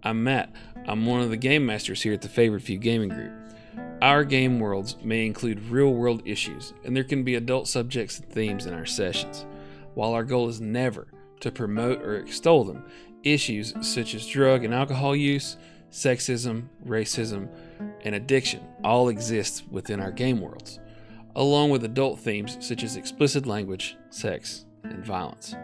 I'm Matt. I'm one of the game masters here at the Favored Few Gaming Group. Our game worlds may include real-world issues, and there can be adult subjects and themes in our sessions. While our goal is never to promote or extol them, issues such as drug and alcohol use, sexism, racism, and addiction all exist within our game worlds, along with adult themes such as explicit language, sex, and violence.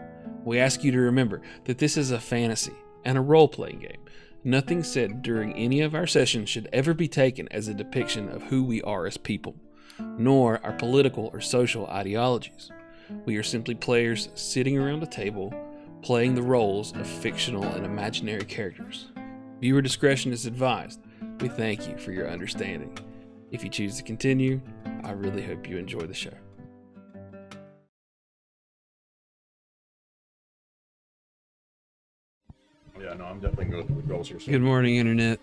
We ask you to remember that this is a fantasy and a role-playing game. Nothing said during any of our sessions should ever be taken as a depiction of who we are as people, nor our political or social ideologies. We are simply players sitting around a table, playing the roles of fictional and imaginary characters. Viewer discretion is advised. We thank you for your understanding. If you choose to continue, I really hope you enjoy the show. Yeah, no, I'm definitely going with goals here. Good morning, Internet.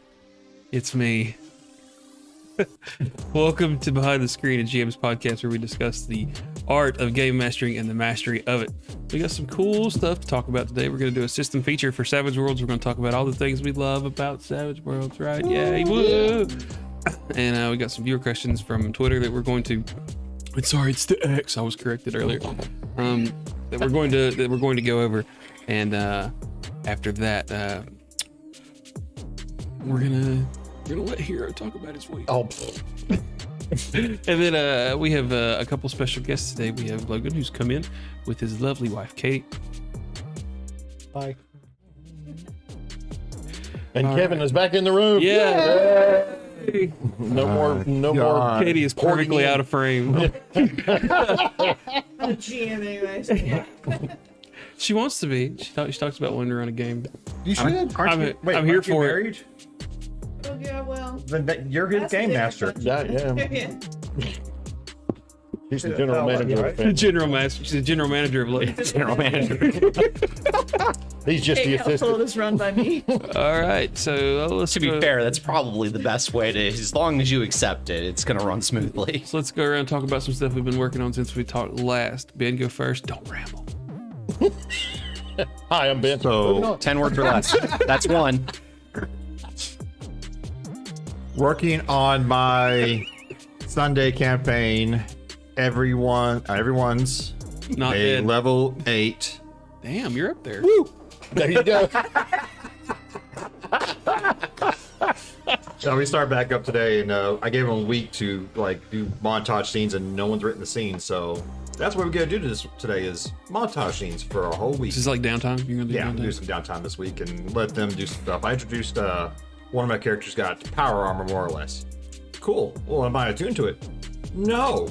It's me. Welcome to Behind the Screen, a GM's podcast where we discuss the art of game mastering and the mastery of it. We got some cool stuff to talk about today. We're going to do a system feature for Savage Worlds. We're going to talk about all the things we love about Savage Worlds, right? Yay! Woo! And we got some viewer questions from Twitter that we're going to. It's the X. I was corrected earlier. That we're going to go over, and after that, we're gonna let Hero talk about his week. Oh, And then we have a couple special guests today. We have Logan, who's come in with his lovely wife, Katie. hi. And Kevin is back in the room. Yeah. No more. Katie is perfectly out of frame. I'm a GM anyways. She wants to be. She talks about wanting to run a game. You should. I'm here for it. Oh yeah, well. Then you're his That's game the master. difference. Yeah. Yeah. He's the general manager. Of The the general master. She's the general manager of Logan. General manager. He's just the Hey, household assistant. is run by me. All right. So let's To be go- fair, that's probably the best way to, as long as you accept it, it's gonna run smoothly. So let's go around and talk about some stuff we've been working on since we talked last. Ben, go first. Don't ramble. Hi, I'm Ben. So 10 words or less. That's one. Working on my Sunday campaign. Everyone's Not a dead. level 8. Damn, you're up there. There you go. So we start back up today, and I gave them a week to do montage scenes, and no one's written the scenes. So that's what we gotta do today is montage scenes for a whole week. This is like downtime. You're gonna do Yeah, downtime. do some downtime this week and let them do some stuff. I introduced one of my characters got power armor more or less. Cool. Well, am I attuned to it? No.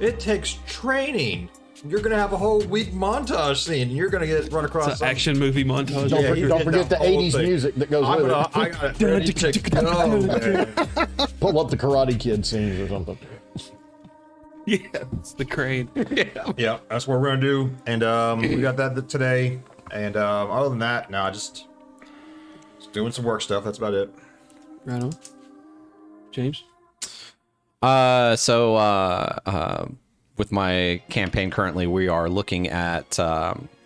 It takes training. You're gonna have a whole week montage scene. And you're gonna get run across It's an action movie montage. Don't, Yeah, forget, you don't get forget the the whole 80s thing. music that goes I with got it ready to go, man. Pull up the Karate Kid scenes or something. Yeah, it's the crane. Yeah, that's what we're gonna do. And we got that today. And other than that, no, just doing some work stuff. That's about it. Right on. James? With my campaign currently, we are looking at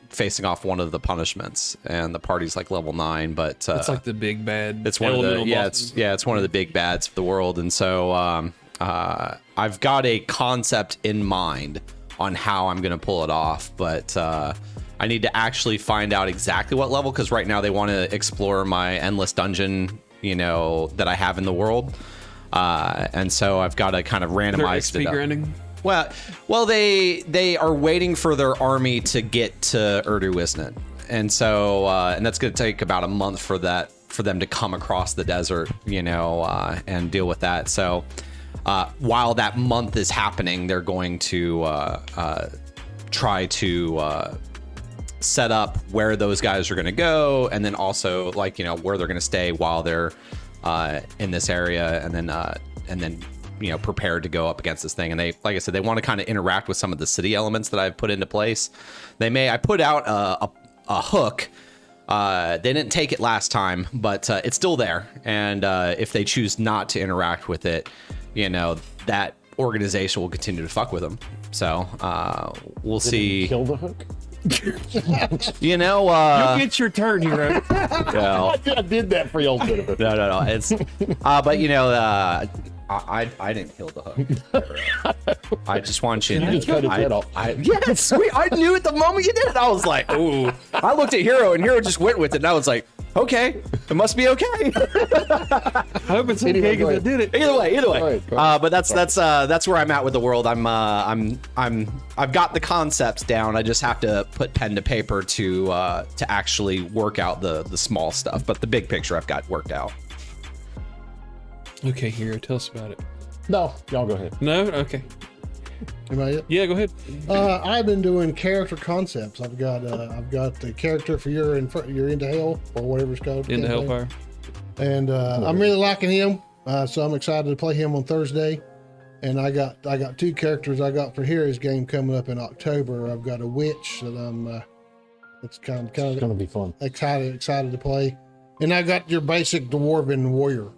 facing off one of the punishments, and the party's like level 9, but It's like the big bad. it's one of the elemental bosses. it's one of the big bads of the world. And so I've got a concept in mind on how I'm gonna pull it off, but I need to actually find out exactly what level, because right now they want to explore my endless dungeon, that I have in the world, and so I've got to kind of Is there randomize XP it up. grinding? Well, they are waiting for their army to get to Wisnet, and so and that's going to take about a month for them to come across the desert, and deal with that. So while that month is happening, they're going to try to set up where those guys are going to go, and then also where they're going to stay while they're in this area, and then prepared to go up against this thing. And they, like I said, they want to kind of interact with some of the city elements that I've put into place. I put out a hook. They didn't take it last time, but it's still there. And if they choose not to interact with it, that organization will continue to fuck with them. So we'll see. Kill the hook? You know, You'll get your turn, hero. well, I did that for y'all benefit. no. It's, but you know, I didn't kill the hook. I just want you to You just cut his head off. yes, I knew at the moment you did it. I was like, ooh. I looked at Hero, and Hero just went with it, and I was like, okay, it must be okay. I hope it's okay because I did it. Either way. All right. But that's where I'm at with the world. I've got the concepts down. I just have to put pen to paper to actually work out the small stuff. But the big picture I've got worked out. Okay, hero, tell us about it. No, y'all go ahead. No, okay. Am I it? Yeah, go ahead. I've been doing character concepts. I've got the character for you're into hell or whatever it's called. Into campaign. Hellfire. And I'm really liking him. So I'm excited to play him on Thursday. And I got 2 characters I got for Hero's game coming up in October. I've got a witch that I'm it's kind It's gonna of be fun. excited to play. And I got your basic dwarven warrior.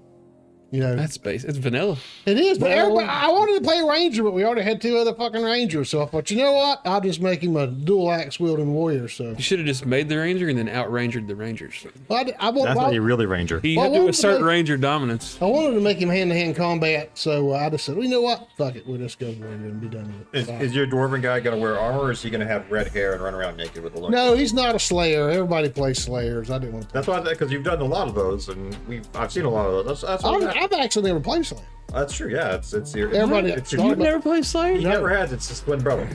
You know, That's base. It's vanilla. it is, but Well- everybody, I wanted to play a ranger, but we already had 2 other fucking rangers. So I thought, you know what? I'll just make him a dual axe wielding warrior. So You should have just made the ranger and then outrangered the rangers. well, That's how you really ranger. He Well, had to what assert was the- ranger dominance. I wanted to make him hand-to-hand combat. So I just said, well, you know what? Fuck it. We'll just go warrior and be done with it. Is your dwarven guy gonna wear armor, or is he gonna have red hair and run around naked with a look? No, he's not a slayer. Everybody plays slayers. I didn't want to play. That's why, because you've done a lot of those, and I've seen a lot of those. That's why I've actually never played slayer. that's true. Yeah, it's your Everybody- It's your You've You've never played Slayer? He never had. It's his twin brother.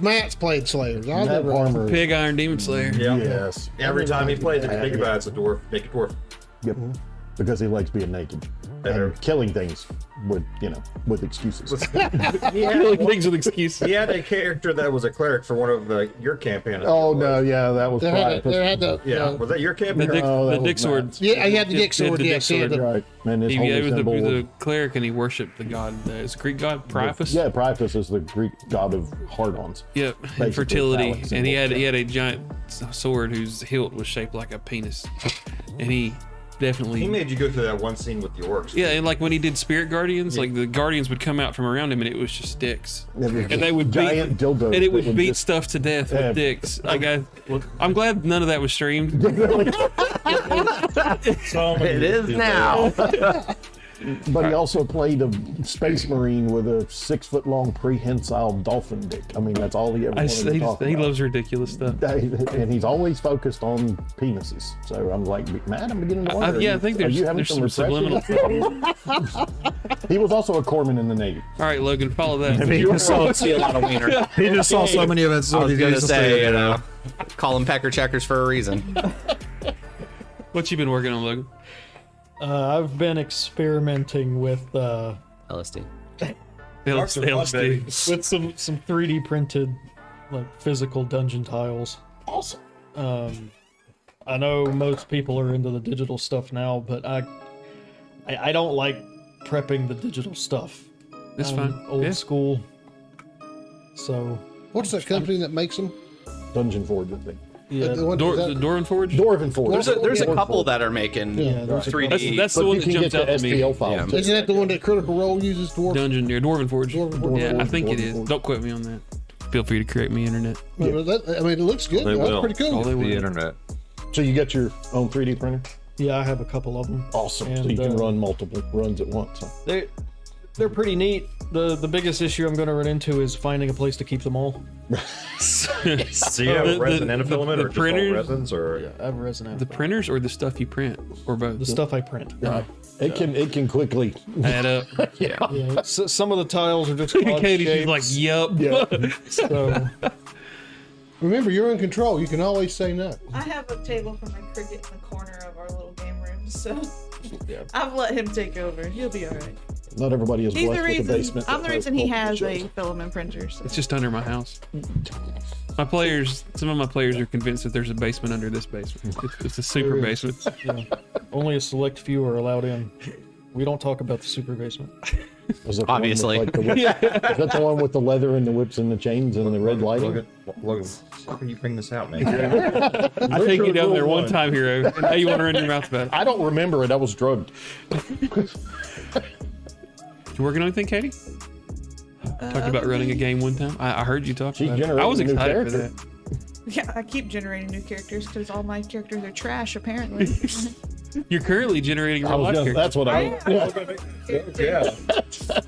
Matt's played slayers. I've That never. armor. Pig Iron Demon Slayer. Yeah. Yes. Every time he plays, if you think about it, it's a dwarf. Make a dwarf. Yep. Because he likes being naked Better. and killing things with excuses. He Killing had, things with excuses. he had a character that was a cleric for one of your campaigns. Oh no, yeah, that was There had, private. there had the Yeah, was that your The campaign? dick, Oh, that the was dick sword. Matt's. yeah, he had the dick sword. the Yes, he had sword. the, Right, and his He, holy it was symbol. he was was- a cleric and he worshipped the god. It's a Greek god, Priapus. Yeah, Priapus is the Greek god of hard-ons. Yep, and Basically, fertility, phallic and he symbol. had a giant sword whose hilt was shaped like a penis, and he definitely He made you go through that one scene with the orcs. yeah, and like when he did Spirit Guardians, like the guardians would come out from around him and it was just dicks, And they would giant beat, dildos. and it that would beat just- stuff to death Yeah. with dicks. Like I'm glad none of that was streamed. It is now. But he also played a space marine with a 6-foot-long prehensile dolphin dick. I mean, that's all he ever wanted to talk He about. loves ridiculous stuff. And he's always focused on penises. So I'm like, man, I'm beginning to wonder. Yeah, I think are you having there's some repression? subliminal. He was also a corpsman in the Navy. All right, Logan, follow that. You also see a lot of wiener. He just saw so many events. I was gonna say, you know, call them pecker checkers for a reason. What you been working on, Logan? I've been experimenting with LSD. LSD. with some 3D printed like physical dungeon tiles. Awesome. I know most people are into the digital stuff now, but I don't like prepping the digital stuff. That's I'm fine. Old Yeah. school. So what's that company that makes them? Dungeon Forge, I think. yeah, The one- The is that- Dwarven Forge. Dwarven Forge. There's a Dwarven couple Forge. that are making Yeah, there's a 3D. That's the But one you that can jumps get out the to me. STL files. Yeah. too. Isn't that the one that Critical Role uses? Dungeon, yeah, Dwarven Forge. Dwarven Forge. Yeah, I think it Dwarven is. Forge. Don't quote me on that. Feel free to correct me, internet. I mean, it looks good. They That's will. pretty All cool. they The want. internet. So you got your own 3D printer? yeah, I have a couple of them. Awesome. So And, you can uh, run multiple runs at once. Huh? They're pretty neat. The biggest issue I'm going to run into is finding a place to keep them all. So you have The- resin the- and a filament, the or just all printers- resins, or I have resin. The printers or the stuff you print, or both? The stuff I print. It can quickly. Add up. Yeah, some of the tiles are just odd Katie's shapes, like, yup. so Remember, you're in control. You can always say no. I have a table for my cricket in the corner of our little game room, so I've let him take over. He'll be all right. Not everybody is He's blessed the with a reason. basement. I'm the that reason he has multiple a filament printer. So. It's just under my house. My players, some of my players are convinced that there's a basement under this basement. It's a super There is. basement. only a select few are allowed in. We don't talk about the super basement. Is that the one with, Obviously. like, the whip- Is that the one with the leather and the whips and the chains and the red lighting? Logan, how can you bring this out, man? I take you down there one time, hero. And now you want to run your mouth about it. I don't remember it. I was drugged. You working on anything, Katie? Talked about running a game one time. I heard you talk She's about it. I generating was a new excited for character. that. Yeah, I keep generating new characters because all my characters are trash, apparently. You're currently generating I real was life gonna, characters. that's what I. Yeah. Yeah.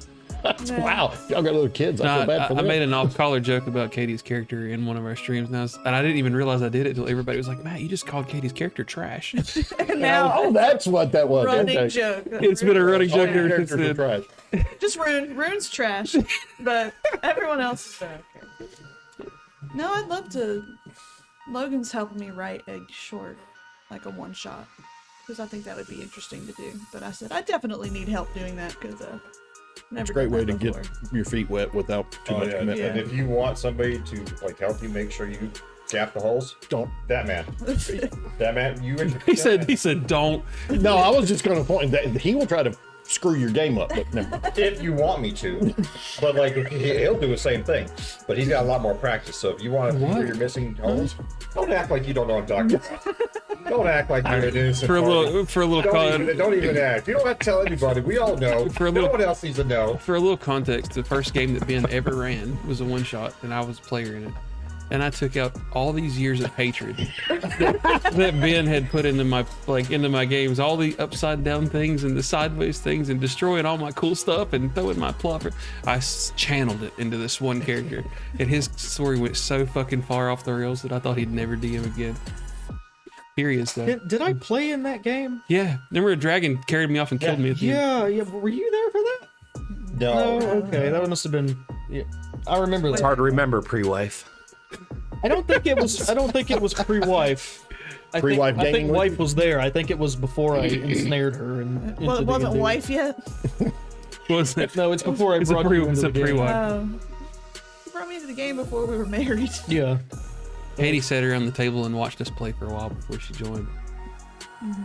Wow, y'all got little kids. I feel bad for I them. made an off-color joke about Katie's character in one of our streams, and I didn't even realize I did it until everybody was like, "Matt, you just called Katie's character trash." And now, Oh, that's what that was. running Okay. joke. It's been a running All joke your ever since characters are then. trash. Just Rune. Rune's trash, but everyone else is okay. No, I'd love to. Logan's helping me write a short, like a one-shot, because I think that would be interesting to do. But I said I definitely need help doing that because never. It's a great done way that to get before. your feet wet without too much And commitment. if you want somebody to like help you make sure you gap the holes, Don't. that man, you. He said, "Don't." No, I was just going to point that he will try to screw your game up, but never mind. if you want me to, but like he'll do the same thing. But he's got a lot more practice. So if you want to see where you're missing holes, don't act like you don't know what I'm talking about. Don't act like you're an innocent For a party. little Don't even act. You don't have to tell anybody. We all know. For a No little- one else needs to know. For a little context, the first game that Ben ever ran was a one shot, and I was a player in it. And I took out all these years of hatred that Ben had put into my games, all the upside down things and the sideways things, and destroying all my cool stuff and throwing my plot. I channeled it into this one character, and his story went so fucking far off the rails that I thought he'd never DM again. Here he is, though. Did I play in that game? Yeah, remember a dragon carried me off and killed me at the end. Yeah. Were you there for that? No. No. Okay, that must have been. Yeah, I remember that. Hard to remember pre-wife. I don't think it was. I don't think it was pre-wife. Pre-wife I think gaming wife was there. I think it was before I ensnared her and. Well, it wasn't wife yet. Was it? No, it's before I It's a brought pre- you into it's a the game. pre-wife. You brought me into the game before we were married. Yeah. Katie sat around the table and watched us play for a while before she joined.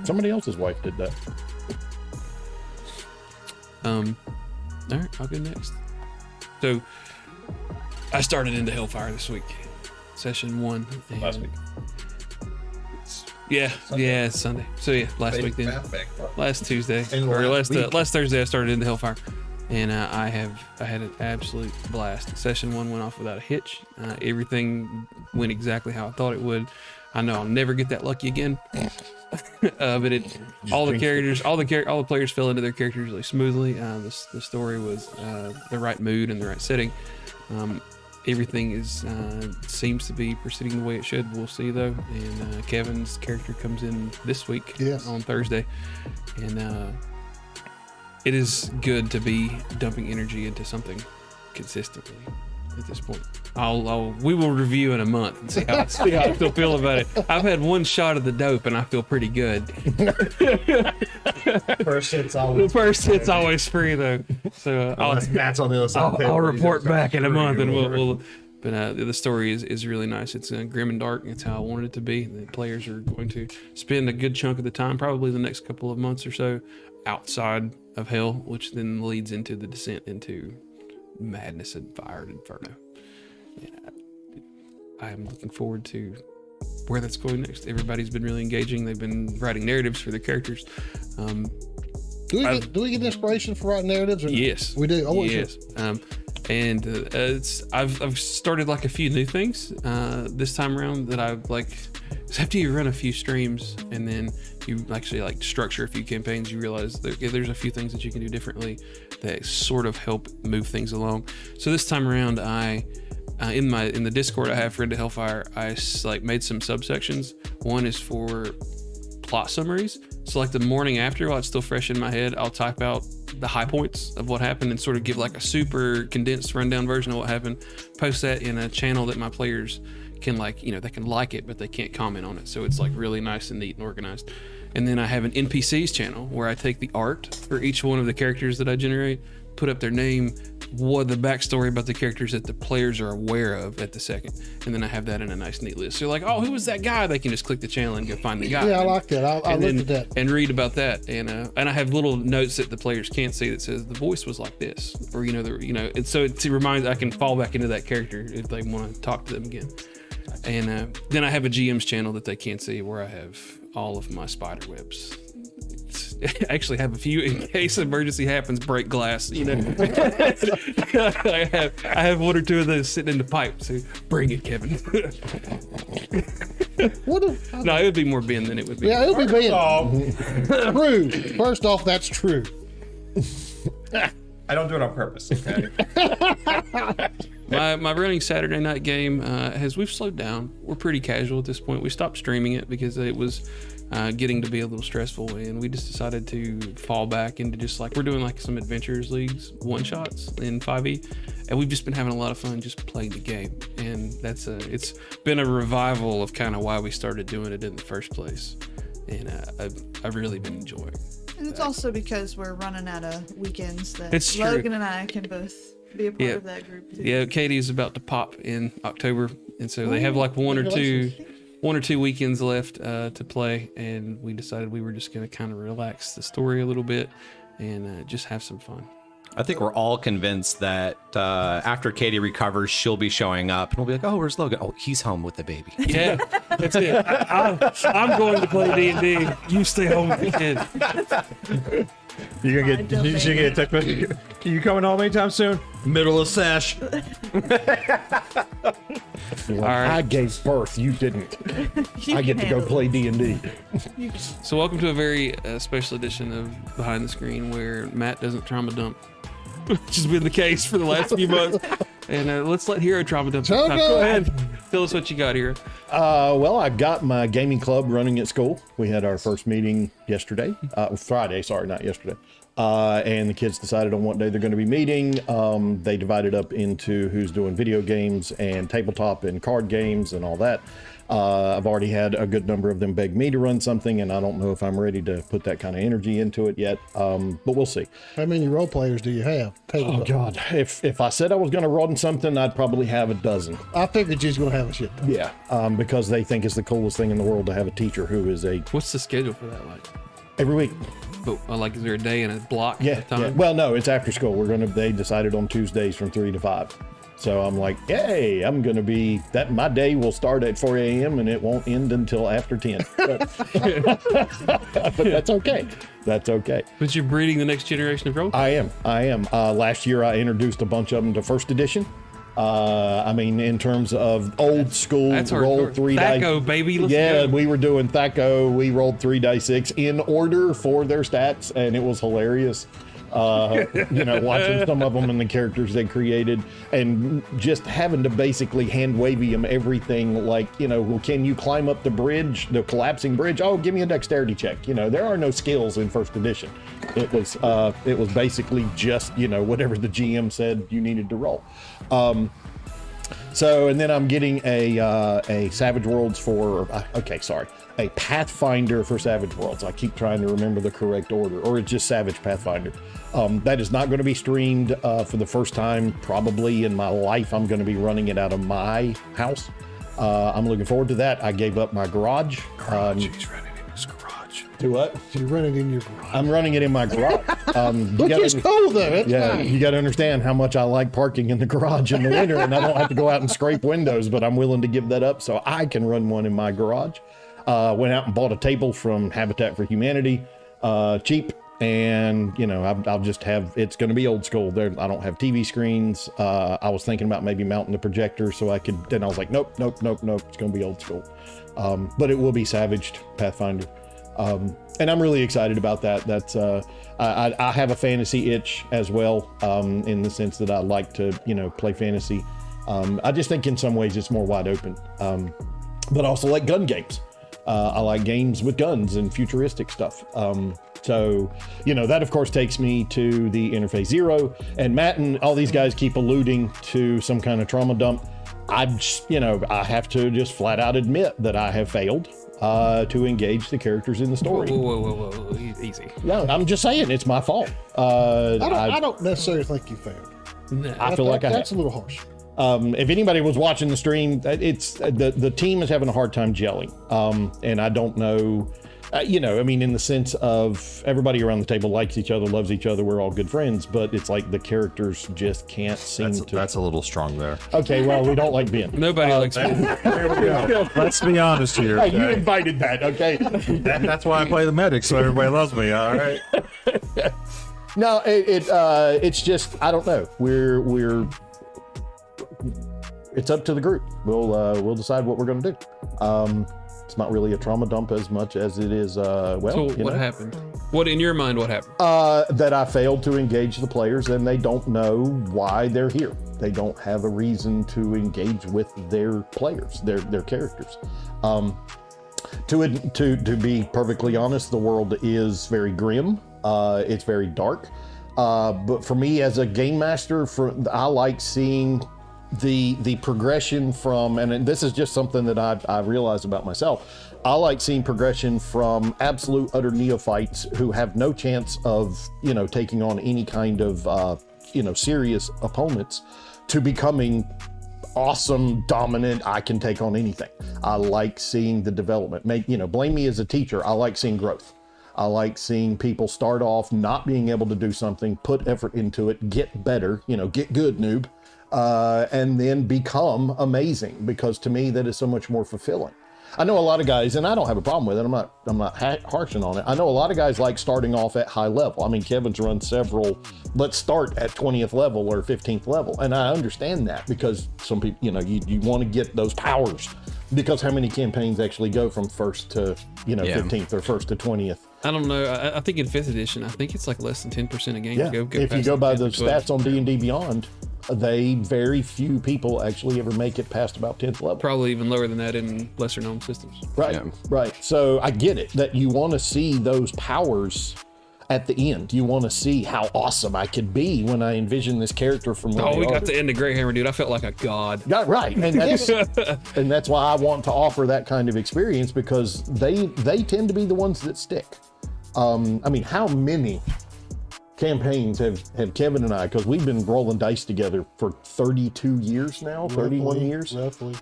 Somebody else's wife did that. All right, I'll go next. So, I started into Hellfire this week, session 1. and- Last week. Yeah, it's Sunday. So yeah, last week then, last Tuesday And or last last Thursday, I started into Hellfire, and I had an absolute blast. Session 1 went off without a hitch. Everything went exactly how I thought it would. I know I'll never get that lucky again. But all the players fell into their characters really smoothly. The story was the right mood and the right setting. Everything seems to be proceeding the way it should. We'll see though. And Kevin's character comes in this week on Thursday, and it is good to be dumping energy into something consistently at this point. We will review in a month and see how I still feel about it. I've had one shot of the dope and I feel pretty good. First hit's The always. first hit's always free though, so Unless Matt's on the other side. of the I'll table, report he's back in a month and free. we'll. But the story is really nice. It's grim and dark. It's how I wanted it to be. The players are going to spend a good chunk of the time, probably the next couple of months or so, outside of hell, which then leads into the descent into madness and fire and inferno. I am looking forward to where that's going next. Everybody's been really engaging. They've been writing narratives for their characters. Do we get inspiration for writing narratives? Or Yes, we do. I wasn't sure. yes. I've started like a few new things this time around that I've like. After you run a few streams and then you actually like structure a few campaigns, you realize that there's a few things that you can do differently that sort of help move things along. So this time around, I in the Discord I have for Into Hellfire, I like made some subsections. One is for plot summaries. So like the morning after, while it's still fresh in my head, I'll type out the high points of what happened and sort of give like a super condensed rundown version of what happened. Post that in a channel that my players can they can like it, but they can't comment on it. So it's like really nice and neat and organized. And then I have an NPCs channel where I take the art for each one of the characters that I generate, put up their name, what the backstory about the characters that the players are aware of at the second, and then I have that in a nice neat list. So you're like, oh, who was that guy? They can just click the channel and go find the guy. Yeah, I like that. I and looked then, at that. and read about that. And I have little notes that the players can't see that says the voice was like this, or and so it reminds I can fall back into that character if they want to talk to them again. And then I have a GM's channel that they can't see where I have all of my spider webs. It's actually have a few in case emergency happens. Break glass, you know. I have one or two of those sitting in the pipe. So bring it, Kevin. What No, it would be more Ben than it would be. yeah, it'll be being true. First off, that's true. I don't do it on purpose. Okay. My running Saturday night game we've slowed down. We're pretty casual at this point. We stopped streaming it because it was getting to be a little stressful, and we just decided to fall back into just like we're doing like some adventures leagues, one shots in 5e, and we've just been having a lot of fun just playing the game. And it's been a revival of kind of why we started doing it in the first place, and I've really been enjoying. And it's also because we're running out of weekends that It's true. Logan and I can both be a part Yeah. of that group too. Yeah, Katie's about to pop in October, and so they have like one or two weekends left to play, and we decided we were just going to kind of relax the story a little bit and just have some fun. I think we're all convinced that after Katie recovers, she'll be showing up, and we'll be like, "Oh, where's Logan? Oh, he's home with the baby." Yeah, that's it. I'm going to play D&D. You stay home with the kid. You're gonna get a text message. You coming home anytime soon? Middle of sesh. You're like, I gave birth, you didn't. You I get can to go handle it. play D&D. So welcome to a very special edition of Behind the Screen, where Matt doesn't trauma dump, which has been the case for the last few months. And let's let Hero trauma dump. So Go ahead. Tell us what you got, Hero. Well, I've got my gaming club running at school. We had our first meeting yesterday, Friday, sorry, not yesterday. And the kids decided on what day they're going to be meeting. They divided up into who's doing video games and tabletop and card games and all that. I've already had a good number of them beg me to run something, and I don't know if I'm ready to put that kind of energy into it yet, but we'll see. How many role players do you have? Oh, God. If I said I was going to run something, I'd probably have a dozen. I figured you was gonna have a shit ton. Yeah, because they think it's the coolest thing in the world to have a teacher who is What's the schedule for that like? every week. But like, is there a day and a block Yeah, at a time? yeah. Well, no, it's after school. They decided on Tuesdays from 3 to 5. So I'm like, hey, I'm going to be that. My day will start at 4 a.m. and it won't end until after 10. But that's okay. That's okay. But you're breeding the next generation of role. I am. Last year, I introduced a bunch of them to first edition. I mean, in terms of old school That's roll hardcore. 3 dice. Thaco, baby. Let's Yeah, go. we were doing Thaco. We rolled 3 dice 6 in order for their stats, and it was hilarious. Watching some of them and the characters they created, and just having to basically hand wavy them everything like, well, can you climb up the bridge, the collapsing bridge? Oh, give me a dexterity check. There are no skills in first edition. It was basically just, whatever the GM said you needed to roll. So, and then I'm getting a Savage Worlds a Pathfinder for Savage Worlds. I keep trying to remember the correct order, or it's just Savage Pathfinder. That is not going to be streamed for the first time probably in my life. I'm going to be running it out of my house. I'm looking forward to that. I gave up my garage. He's running in his garage. To what? So you run it in your garage. I'm running it in my garage. Which is cool though. It's nice. You got to understand how much I like parking in the garage in the winter, and I don't have to go out and scrape windows, but I'm willing to give that up so I can run one in my garage. Went out and bought a table from Habitat for Humanity, cheap, and I'll just have, it's going to be old school. I don't have TV screens. I was thinking about maybe mounting the projector so I could. Then I was like, nope. It's going to be old school, but it will be Savaged Pathfinder. And I'm really excited about that. That's I have a fantasy itch as well, in the sense that I like to play fantasy. I just think in some ways it's more wide open, but I also like gun games. I like games with guns and futuristic stuff. So that of course takes me to the Interface Zero, and Matt and all these guys keep alluding to some kind of trauma dump. I have to just flat out admit that I have failed to engage the characters in the story. Whoa. Easy. No, I'm just saying it's my fault. I don't necessarily think you failed. I feel like that's a little harsh. If anybody was watching the stream, it's the team is having a hard time gelling, and I don't know. I mean, in the sense of everybody around the table likes each other, loves each other, we're all good friends, but it's like the characters just can't seem to. That's a little strong there. Okay, well, we don't like Ben. Nobody likes me. There we go. Let's be honest here. Hey, you okay? invited that, okay? That's why I play the medic, so everybody loves me. All right. No, it's just I don't know. It's up to the group. We'll decide what we're going to do. It's not really a trauma dump as much as it is. So what happened? What in your mind? What happened? That I failed to engage the players, and they don't know why they're here. They don't have a reason to engage with their players, their characters. To be perfectly honest, the world is very grim. It's very dark. But for me as a game master, I like seeing the progression from, and this is just something that I realized about myself. I like seeing progression from absolute utter neophytes who have no chance of, taking on any kind of, serious opponents to becoming awesome, dominant, I can take on anything. I like seeing the development. Blame me as a teacher. I like seeing growth. I like seeing people start off not being able to do something, put effort into it, get better, get good, noob, and then become amazing, because to me, that is so much more fulfilling. I know a lot of guys, and I don't have a problem with it. I'm not harshing on it. I know a lot of guys like starting off at high level. I mean, Kevin's run several, let's start at 20th level or 15th level. And I understand that, because some people, you want to get those powers, because how many campaigns actually go from first to, 15th or first to 20th? I don't know. I think in 5th edition, I think it's like less than 10% of games go if you past go by the 10 to 12. stats on D&D Beyond, very few people actually ever make it past about 10th level. Probably even lower than that in lesser known systems. Right, right. So I get it, that you want to see those powers at the end. You want to see how awesome I could be when I envision this character from where Oh, we they got are. to end the Greyhammer, dude. I felt like a god. Yeah, right, and that's and that's why I want to offer that kind of experience, because they tend to be the ones that stick. I mean, how many campaigns have Kevin and I, because we've been rolling dice together for 32 years now, 31 years. Roughly.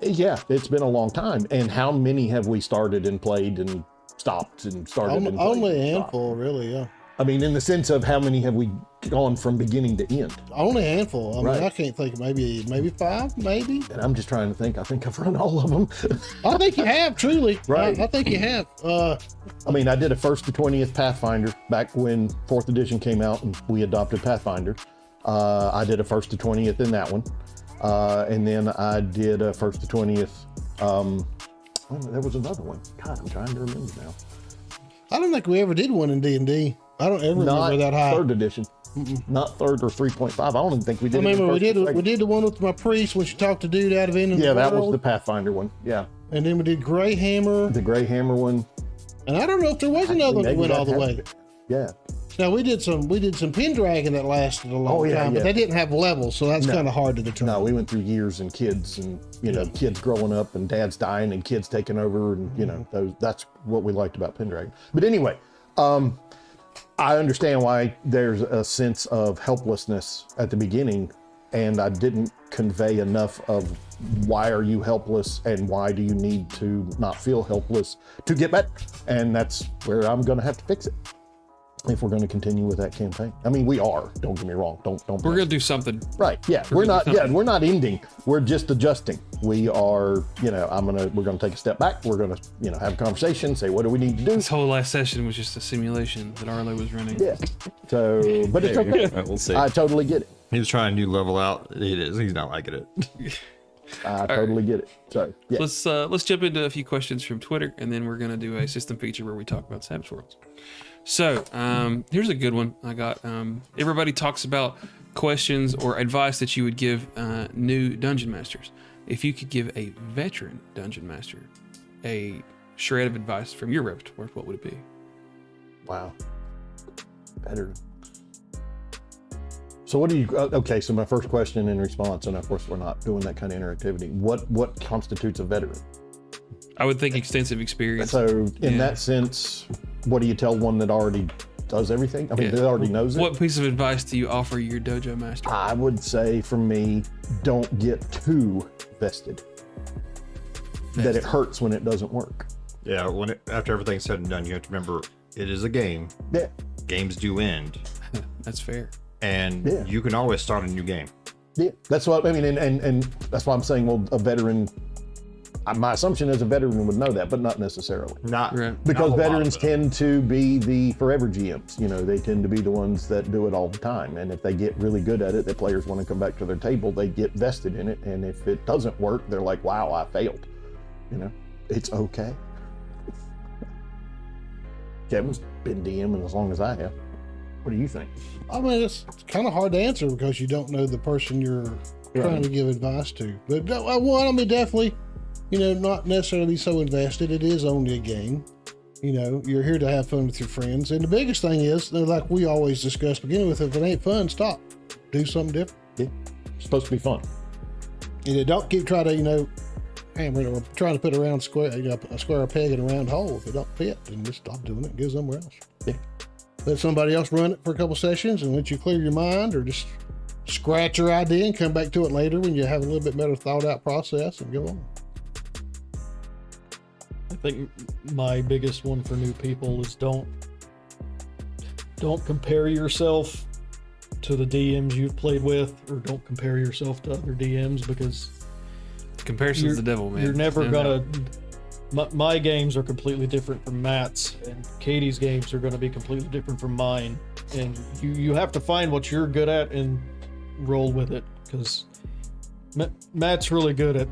Yeah, it's been a long time. And how many have we started and played and stopped and started and played Only a and stopped? handful, really, yeah. I mean, in the sense of how many have we gone from beginning to end? Only a handful. I mean, Right. I can't think of maybe 5, maybe. And I'm just trying to think. I think I've run all of them. I think you have, truly. Right. I think you have. I mean, I did a 1st to 20th Pathfinder back when 4th edition came out and we adopted Pathfinder. I did a 1st to 20th in that one. And then I did a 1st to 20th. There was another one. God, I'm trying to remember now. I don't think we ever did one in D&D. I don't ever remember that high. 3rd edition. Not 3rd or 3.5. I don't even think we I did. it in remember first or we second. did the one with my priest when she talked to dude out of End of Yeah, the that was World. the Pathfinder one. Yeah, And then we did Greyhammer. the Greyhammer one. And I don't know if there was another one that Maybe went all the had way. to be. Yeah. Now we did some Pendragon that lasted a long Oh, yeah, time, but yeah. they didn't have levels, so that's kind of hard to determine. No, we went through years and kids and, kids growing up and dads dying and kids taking over and, that's what we liked about Pendragon. But anyway, I understand why there's a sense of helplessness at the beginning, and I didn't convey enough of why are you helpless and why do you need to not feel helpless to get better. And that's where I'm going to have to fix it if we're going to continue with that campaign. I mean, we are. Don't get me wrong. Don't. We're going to do something. Right. Yeah. We're not. Yeah. We're not ending. We're just adjusting. We are. We're going to take a step back. We're going to, have a conversation. Say, what do we need to do? This whole last session was just a simulation that Arlo was running. Yeah. So, but it's okay. We'll see. I totally get it. He was trying a new level out. He's not liking it. I totally get it. So, yeah. Let's jump into a few questions from Twitter, and then we're going to do a system feature where we talk about Savage Worlds. So here's a good one I got. Everybody talks about questions or advice that you would give new dungeon masters. If you could give a veteran dungeon master a shred of advice from your repertoire, what would it be? Wow. Better. So what do you, okay, so my first question in response, and of course we're not doing that kind of interactivity. What constitutes a veteran? I would think extensive experience. So in that sense, what do you tell one that already does everything. I mean, Yeah. it already knows it. What piece of advice do you offer your dojo master? I would say for me, don't get too vested. That it hurts when it doesn't work. Yeah, after everything's said and done, you have to remember it is a game. Yeah. Games do end, That's fair. and Yeah. you can always start a new game. Yeah, that's what I mean, and that's why I'm saying, well, a veteran. My assumption is a veteran would know that, but not necessarily, Not Right. not because a lot veterans of them. tend to be the forever GMs. You know, they tend to be the ones that do it all the time, and if they get really good at it, the players want to come back to their table. They get vested in it, and if it doesn't work, they're like, "Wow, I failed." You know, it's okay. Kevin's been DMing as long as I have. What do you think? I mean, it's kind of hard to answer because you don't know the person you're trying to give advice to. But one, I mean, definitely, you know, not necessarily so invested. It is only a game. You know, you're here to have fun with your friends. And the biggest thing is, like we always discuss, beginning with, if it ain't fun, stop. Do something different. Yeah, it's supposed to be fun. And don't keep trying to, you know, hammer or trying to put a round square, you know, a square peg in a round hole. If it don't fit, then just stop doing it and go somewhere else. Yeah. Let somebody else run it for a couple sessions and let you clear your mind, or just scratch your idea and come back to it later when you have a little bit better thought out process and go on. I think my biggest one for new people is don't compare yourself to the DMs you've played with, or don't compare yourself to other DMs, because Comparison's the devil, man. you're never No gonna. doubt. My games are completely different from Matt's, and Katie's games are going to be completely different from mine. And you have to find what you're good at and roll with it, because Matt's really good at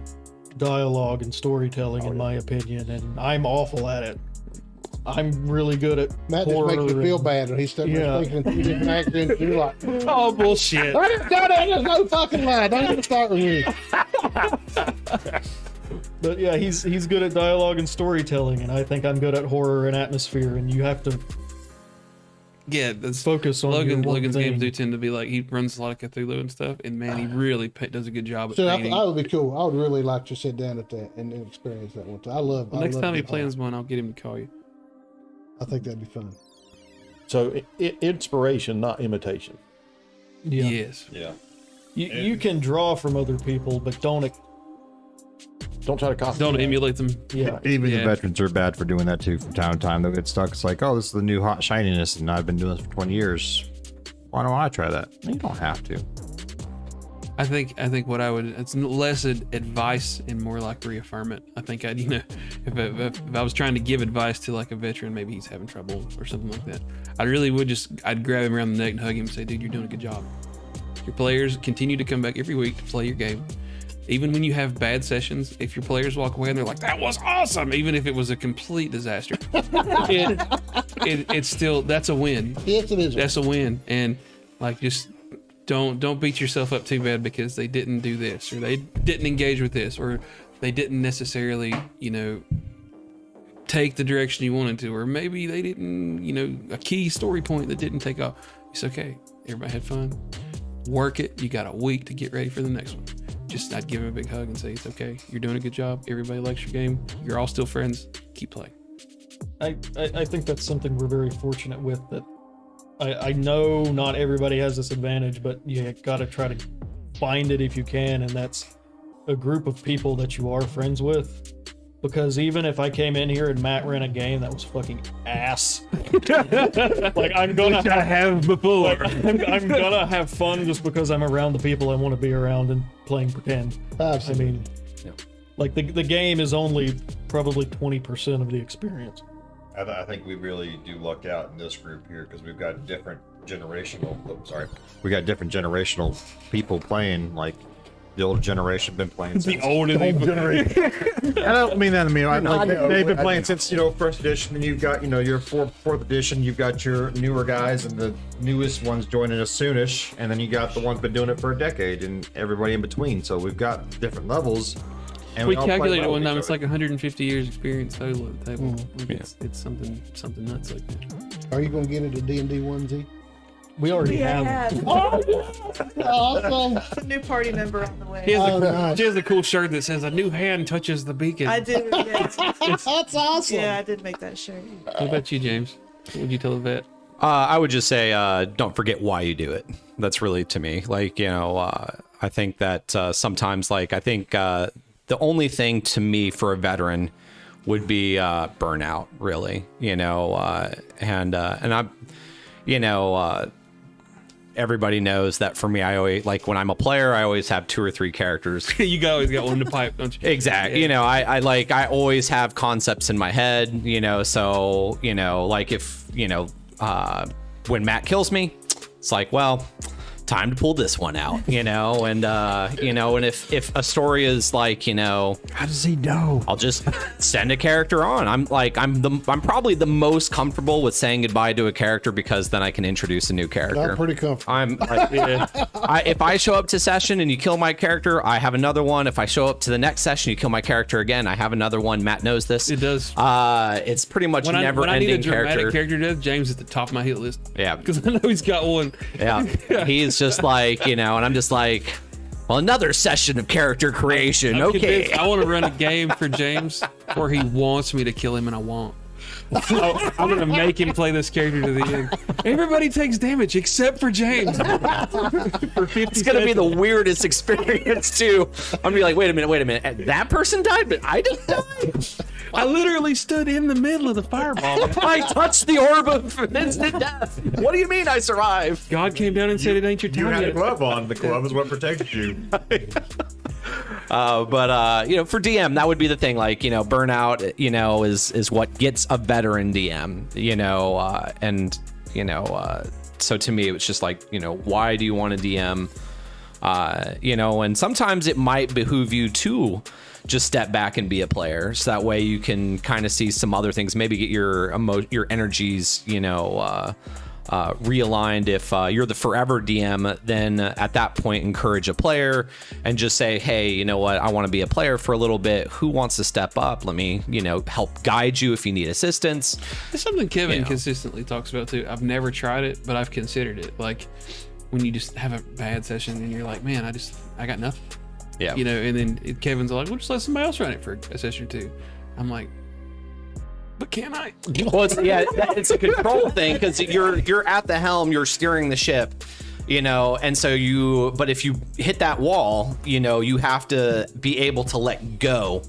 dialogue and storytelling, in my opinion, and I'm awful at it. I'm really good at Matt just horror makes you feel and- bad when he's starting Yeah. speaking in 3 different accents. You're like, Oh, bullshit. I didn't know that. There's no fucking lie. Don't even start with me. But yeah, he's good at dialogue and storytelling, and I think I'm good at horror and atmosphere. And you have to Yeah, that's focus on your one Logan's thing. games do tend to be like, he runs a lot of Cthulhu and stuff, and man, he really does a good job at So painting. I would be cool. I would really like to sit down at that and experience that one. I love. The I next love time he the plans art. one, I'll get him to call you. I think that'd be fun. So inspiration, not imitation. Yeah. Yes. Yeah. You can draw from other people, but don't. Don't try to copy. Don't emulate them. Yeah. Even Yeah. the veterans are bad for doing that too from time to time. They'll get stuck. It's like, oh, this is the new hot shininess, and I've been doing this for 20 years. Why don't I try that? You don't have to. I think what I would, it's less advice and more like reaffirmment. I think I'd, if I was trying to give advice to like a veteran, maybe he's having trouble or something like that, I really would I'd grab him around the neck and hug him and say, dude, you're doing a good job. Your players continue to come back every week to play your game. Even when you have bad sessions, if your players walk away and they're like, that was awesome, even if it was a complete disaster, it's still, that's a win. Yes, it is. That's a win. And like, just don't beat yourself up too bad because they didn't do this, or they didn't engage with this, or they didn't necessarily, take the direction you wanted to, or maybe they didn't, a key story point that didn't take off. It's okay. Everybody had fun. Work it. You got a week to get ready for the next one. I'd give him a big hug and say, it's okay. You're doing a good job. Everybody likes your game. You're all still friends. Keep playing. I think that's something we're very fortunate with. That I know not everybody has this advantage, but you got to try to find it if you can, and that's a group of people that you are friends with. Because even if I came in here and Matt ran a game that was fucking ass, like I'm gonna have before. I'm gonna have fun just because I'm around the people I want to be around and playing pretend. Absolutely. I mean, like the game is only probably 20% of the experience. I think we really do luck out in this group here because we've got different generational. We got different generational people playing. Like the older generation been playing since. older generation. I don't mean that. They've been playing since first edition, and you've got your fourth edition. You've got your newer guys, and the newest ones joining us soonish, and then you got the ones been doing it for a decade, and everybody in between. So we've got different levels. And We all play calculated well one with time. each It's other. like 150 years experience total at the table. Like it's something nuts like that. Are you going to get into D&D onesie? We already Yeah, have. Awesome. a new party member on the way. She Oh, nice. has a cool shirt that says, a new hand touches the beacon. I do. Yes. That's awesome. Yeah, I did make that shirt. What about you, James? What would you tell a vet? I would just say, don't forget why you do it. That's really, to me, like, I think that sometimes, like, I think the only thing to me for a veteran would be burnout, really, and I'm, everybody knows that for me, I always, like, when I'm a player, I always have 2 or 3 characters. Always got one to pipe, don't you? Exactly. Yeah. I always have concepts in my head, so, like if, when Matt kills me, it's like, well, time to pull this one out, and if a story is like, How does he know? I'll just send a character on. I'm probably the most comfortable with saying goodbye to a character, because then I can introduce a new character. I'm pretty comfortable. I'm like, if I show up to session and you kill my character, I have another one. If I show up to the next session, you kill my character again, I have another one. Matt knows this. It does. It's pretty much When I need a never-ending dramatic character death, James is at the top of my hit list. Yeah. Because I know he's got one. Yeah. He's just like, and I'm just like, well, another session of character creation. I'm Okay. convinced I want to run a game for James where he wants me to kill him and I won't. So I'm gonna make him play this character to the end. Everybody takes damage except for James. For 50 It's gonna be the weirdest experience too. I'm gonna be like, wait a minute, that person died, but I didn't die. I literally stood in the middle of the fireball. I touched the orb of instant death. What do you mean I survived? God came down and said, "It ain't your You time had a yet." glove on. The glove is what protected you. But for DM, that would be the thing. Like, burnout, is what gets a veteran DM. So to me, it was just like, why do you want to DM? And sometimes it might behoove you to just step back and be a player, so that way you can kind of see some other things, maybe get your energies, realigned. If you're the forever DM, then at that point encourage a player and just say, hey, you know what, I want to be a player for a little bit. Who wants to step up? Let me, help guide you if you need assistance. It's something Kevin consistently talks about too. I've never tried it, but I've considered it. Like when you just have a bad session and you're like, man, I got nothing. Yeah. And then Kevin's like, well, just let somebody else run it for a session or 2. I'm like, but can I? Well, it's a control thing, because you're at the helm, you're steering the ship, and so but if you hit that wall, you have to be able to let go,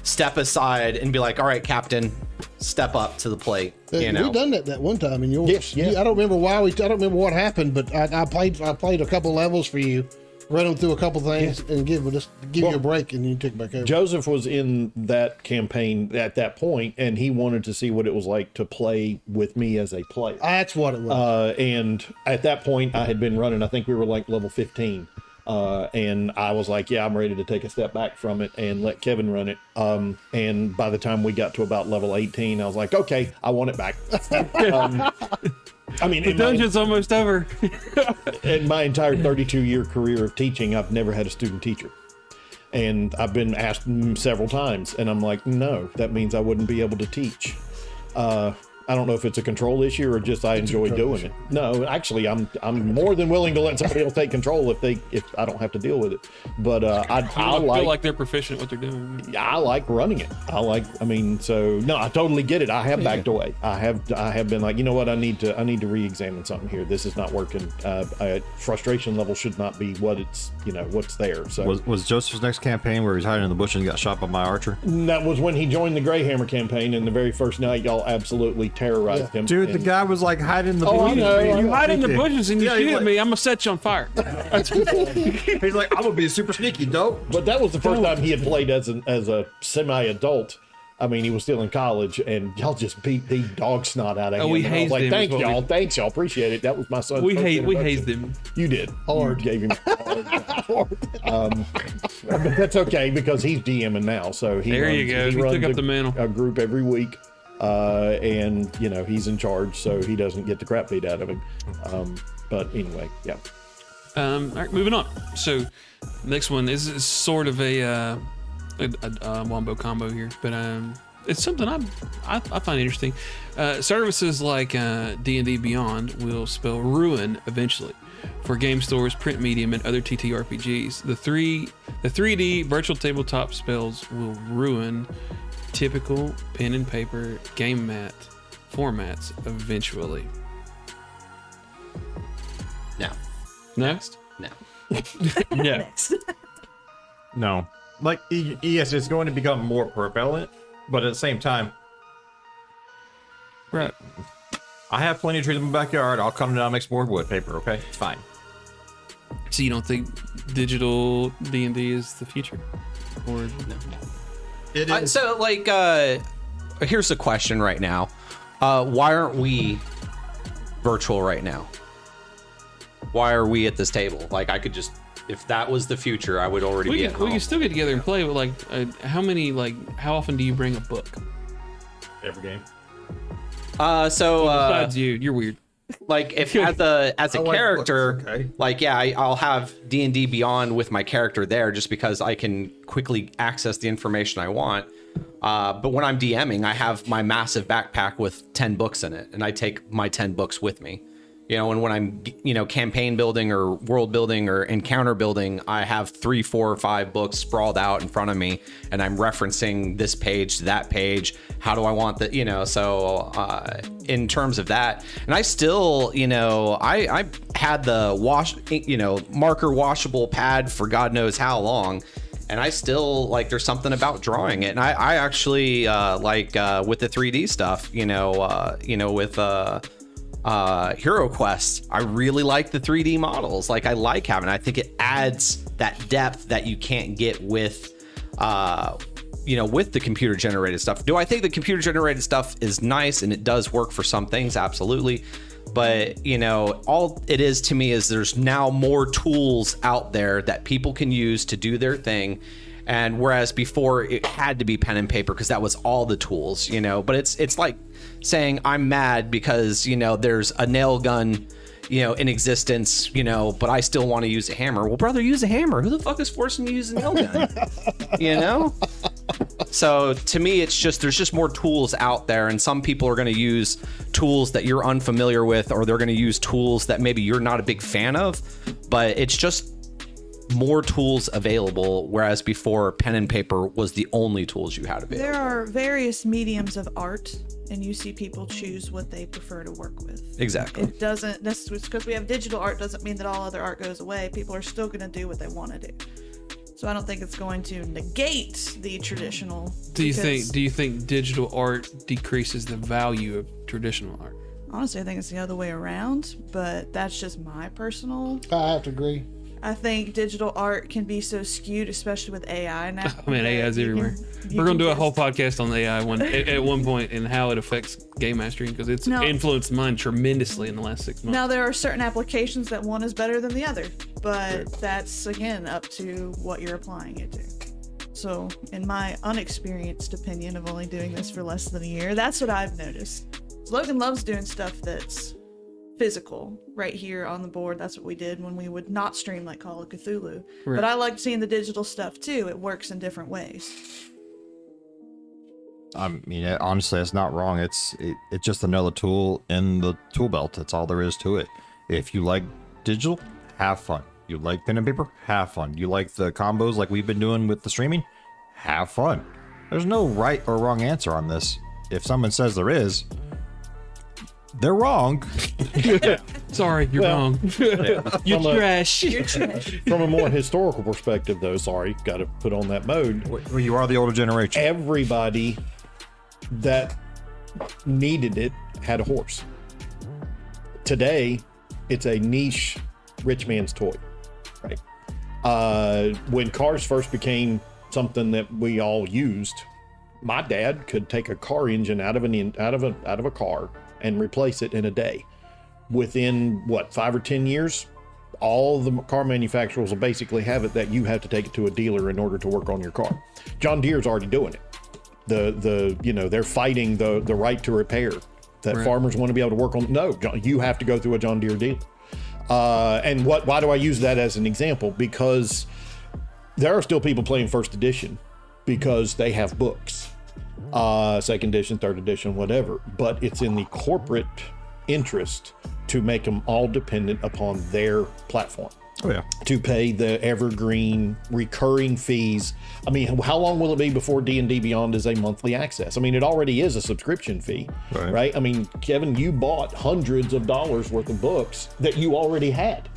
step aside, and be like, all right, Captain, step up to the plate. We done that one time in yours. Yeah. I don't remember I don't remember what happened, but I played a couple levels for you, run them through a couple things, and give you a break, and you took it back over. Joseph was in that campaign at that point, and he wanted to see what it was like to play with me as a player. That's what it was. And at that point, I had been running, I think we were like level 15. And I was like, yeah, I'm ready to take a step back from it and let Kevin run it. And by the time we got to about level 18, I was like, okay, I want it back. The dungeon's almost over. In my entire 32-year career of teaching, I've never had a student teacher. And I've been asked several times, and I'm like, no, that means I wouldn't be able to teach. I don't know if it's a control issue or just I enjoy doing it. No, actually, I'm more than willing to let somebody else take control if I don't have to deal with it. But I feel like they're proficient at what they're doing. I like running it. No, I totally get it. I have backed away. I have been like, you know what, I need to re-examine something here. This is not working. Frustration level should not be what it's, what's there. So Was Joseph's next campaign where he's hiding in the bush and got shot by my archer? that was when he joined the Greyhammer campaign, and the very first night y'all absolutely terrorized him. Dude, the And- guy was like hiding in the Oh, I bushes. know. You hide in the bushes and you Yeah, shoot he's at like- me, I'm gonna set you on fire. He's like, I'm gonna be super sneaky, dope. But that was the first time he had played as a semi-adult. I mean, he was still in college, and y'all just beat the dog snot out of him. we And I was hazed like, him, thanks is what y'all, we- thanks y'all, appreciate it. That was my son's We first hazed introduction. him. You did. Hard. You gave him but that's okay because he's DMing now, so There you go. He took up the mantle. a group every week, and he's in charge, so he doesn't get the crap beat out of him. But anyway, yeah. All right, moving on. So, next one is sort of a wombo combo here, but it's something I find interesting. Services like D&D Beyond will spell ruin eventually for game stores, print medium, and other TTRPGs. The 3D virtual tabletop spells will ruin typical pen and paper game mat formats eventually. Next. No. No. Next. No. Like, yes, it's going to become more prevalent, but at the same time, Right. I have plenty of trees in my backyard. I'll come down and make some more wood paper, okay? It's fine. So you don't think digital D&D is the future? Or no? It is. So, like, here's the question right now. Why aren't we virtual right now? Why are we at this table? Like, I could just, if that was the future, I would already be at home. We can still get together and play, but like, how often do you bring a book? Every game. Besides you, you're weird. Like, if as a I like character, books, okay. like, yeah, I'll have D&D Beyond with my character there just because I can quickly access the information I want. But when I'm DMing, I have my massive backpack with 10 books in it, and I take my 10 books with me. You know, and when I'm, campaign building or world building or encounter building, I have 3, 4, or 5 books sprawled out in front of me, and I'm referencing this page to that page. How do I want that? So in terms of that, and I still, I had the marker washable pad for God knows how long. And I still there's something about drawing it. And I actually with the 3D stuff, with Hero Quest, I really like the 3D models. I like having, I think it adds that depth that you can't get with, with the computer generated stuff. Do I think the computer generated stuff is nice and it does work for some things? Absolutely. But, all it is to me is there's now more tools out there that people can use to do their thing. And whereas before it had to be pen and paper because that was all the tools, but it's like saying I'm mad because, there's a nail gun, in existence, but I still want to use a hammer. Well, brother, use a hammer. Who the fuck is forcing you to use a nail gun? So to me, it's just, there's just more tools out there, and some people are going to use tools that you're unfamiliar with, or they're going to use tools that maybe you're not a big fan of, but it's just more tools available, whereas before pen and paper was the only tools you had available. There are various mediums of art, and you see people choose what they prefer to work with. Exactly. It doesn't, that's because we have digital art doesn't mean that all other art goes away. People are still going to do what they want to do. So I don't think it's going to negate the traditional. Do you think digital art decreases the value of traditional art? Honestly, I think it's the other way around, but that's just my personal. I have to agree. I think digital art can be so skewed, especially with AI now. I mean, AI is everywhere. We're going to do a whole podcast on AI at one point and how it affects game mastering, because it's influenced mine tremendously in the last 6 months. Now, there are certain applications that one is better than the other, but that's, again, up to what you're applying it to. So, in my unexperienced opinion of only doing this for less than a year, that's what I've noticed. Logan loves doing stuff that's physical right here on the board. That's what we did when we would not stream like Call of Cthulhu. Right. But I like seeing the digital stuff too. It works in different ways. I mean, honestly, it's not wrong. It's just another tool in the tool belt. That's all there is to it. If you like digital, have fun. You like pen and paper, have fun. You like the combos like we've been doing with the streaming, have fun. There's no right or wrong answer on this. If someone says there is, they're wrong. Sorry, you're wrong. You're trash. You're trash. From a more historical perspective, though, got to put on that mode. Well, you are the older generation. Everybody that needed it had a horse. Today, it's a niche rich man's toy, right? When cars first became something that we all used, my dad could take a car engine out of a car and replace it in a day. Within 5 or 10 years, all the car manufacturers will basically have it that you have to take it to a dealer in order to work on your car. John Deere's already doing it. They're fighting the right to repair that farmers want to be able to work on. No, you have to go through a John Deere dealer. And why do I use that as an example? Because there are still people playing first edition because they have books. Second edition, third edition, whatever, but it's in the corporate interest to make them all dependent upon their platform. Oh yeah. To pay the evergreen recurring fees. I mean, how long will it be before D&D Beyond is a monthly access? I mean, it already is a subscription fee, right? I mean, Kevin, you bought hundreds of dollars worth of books that you already had.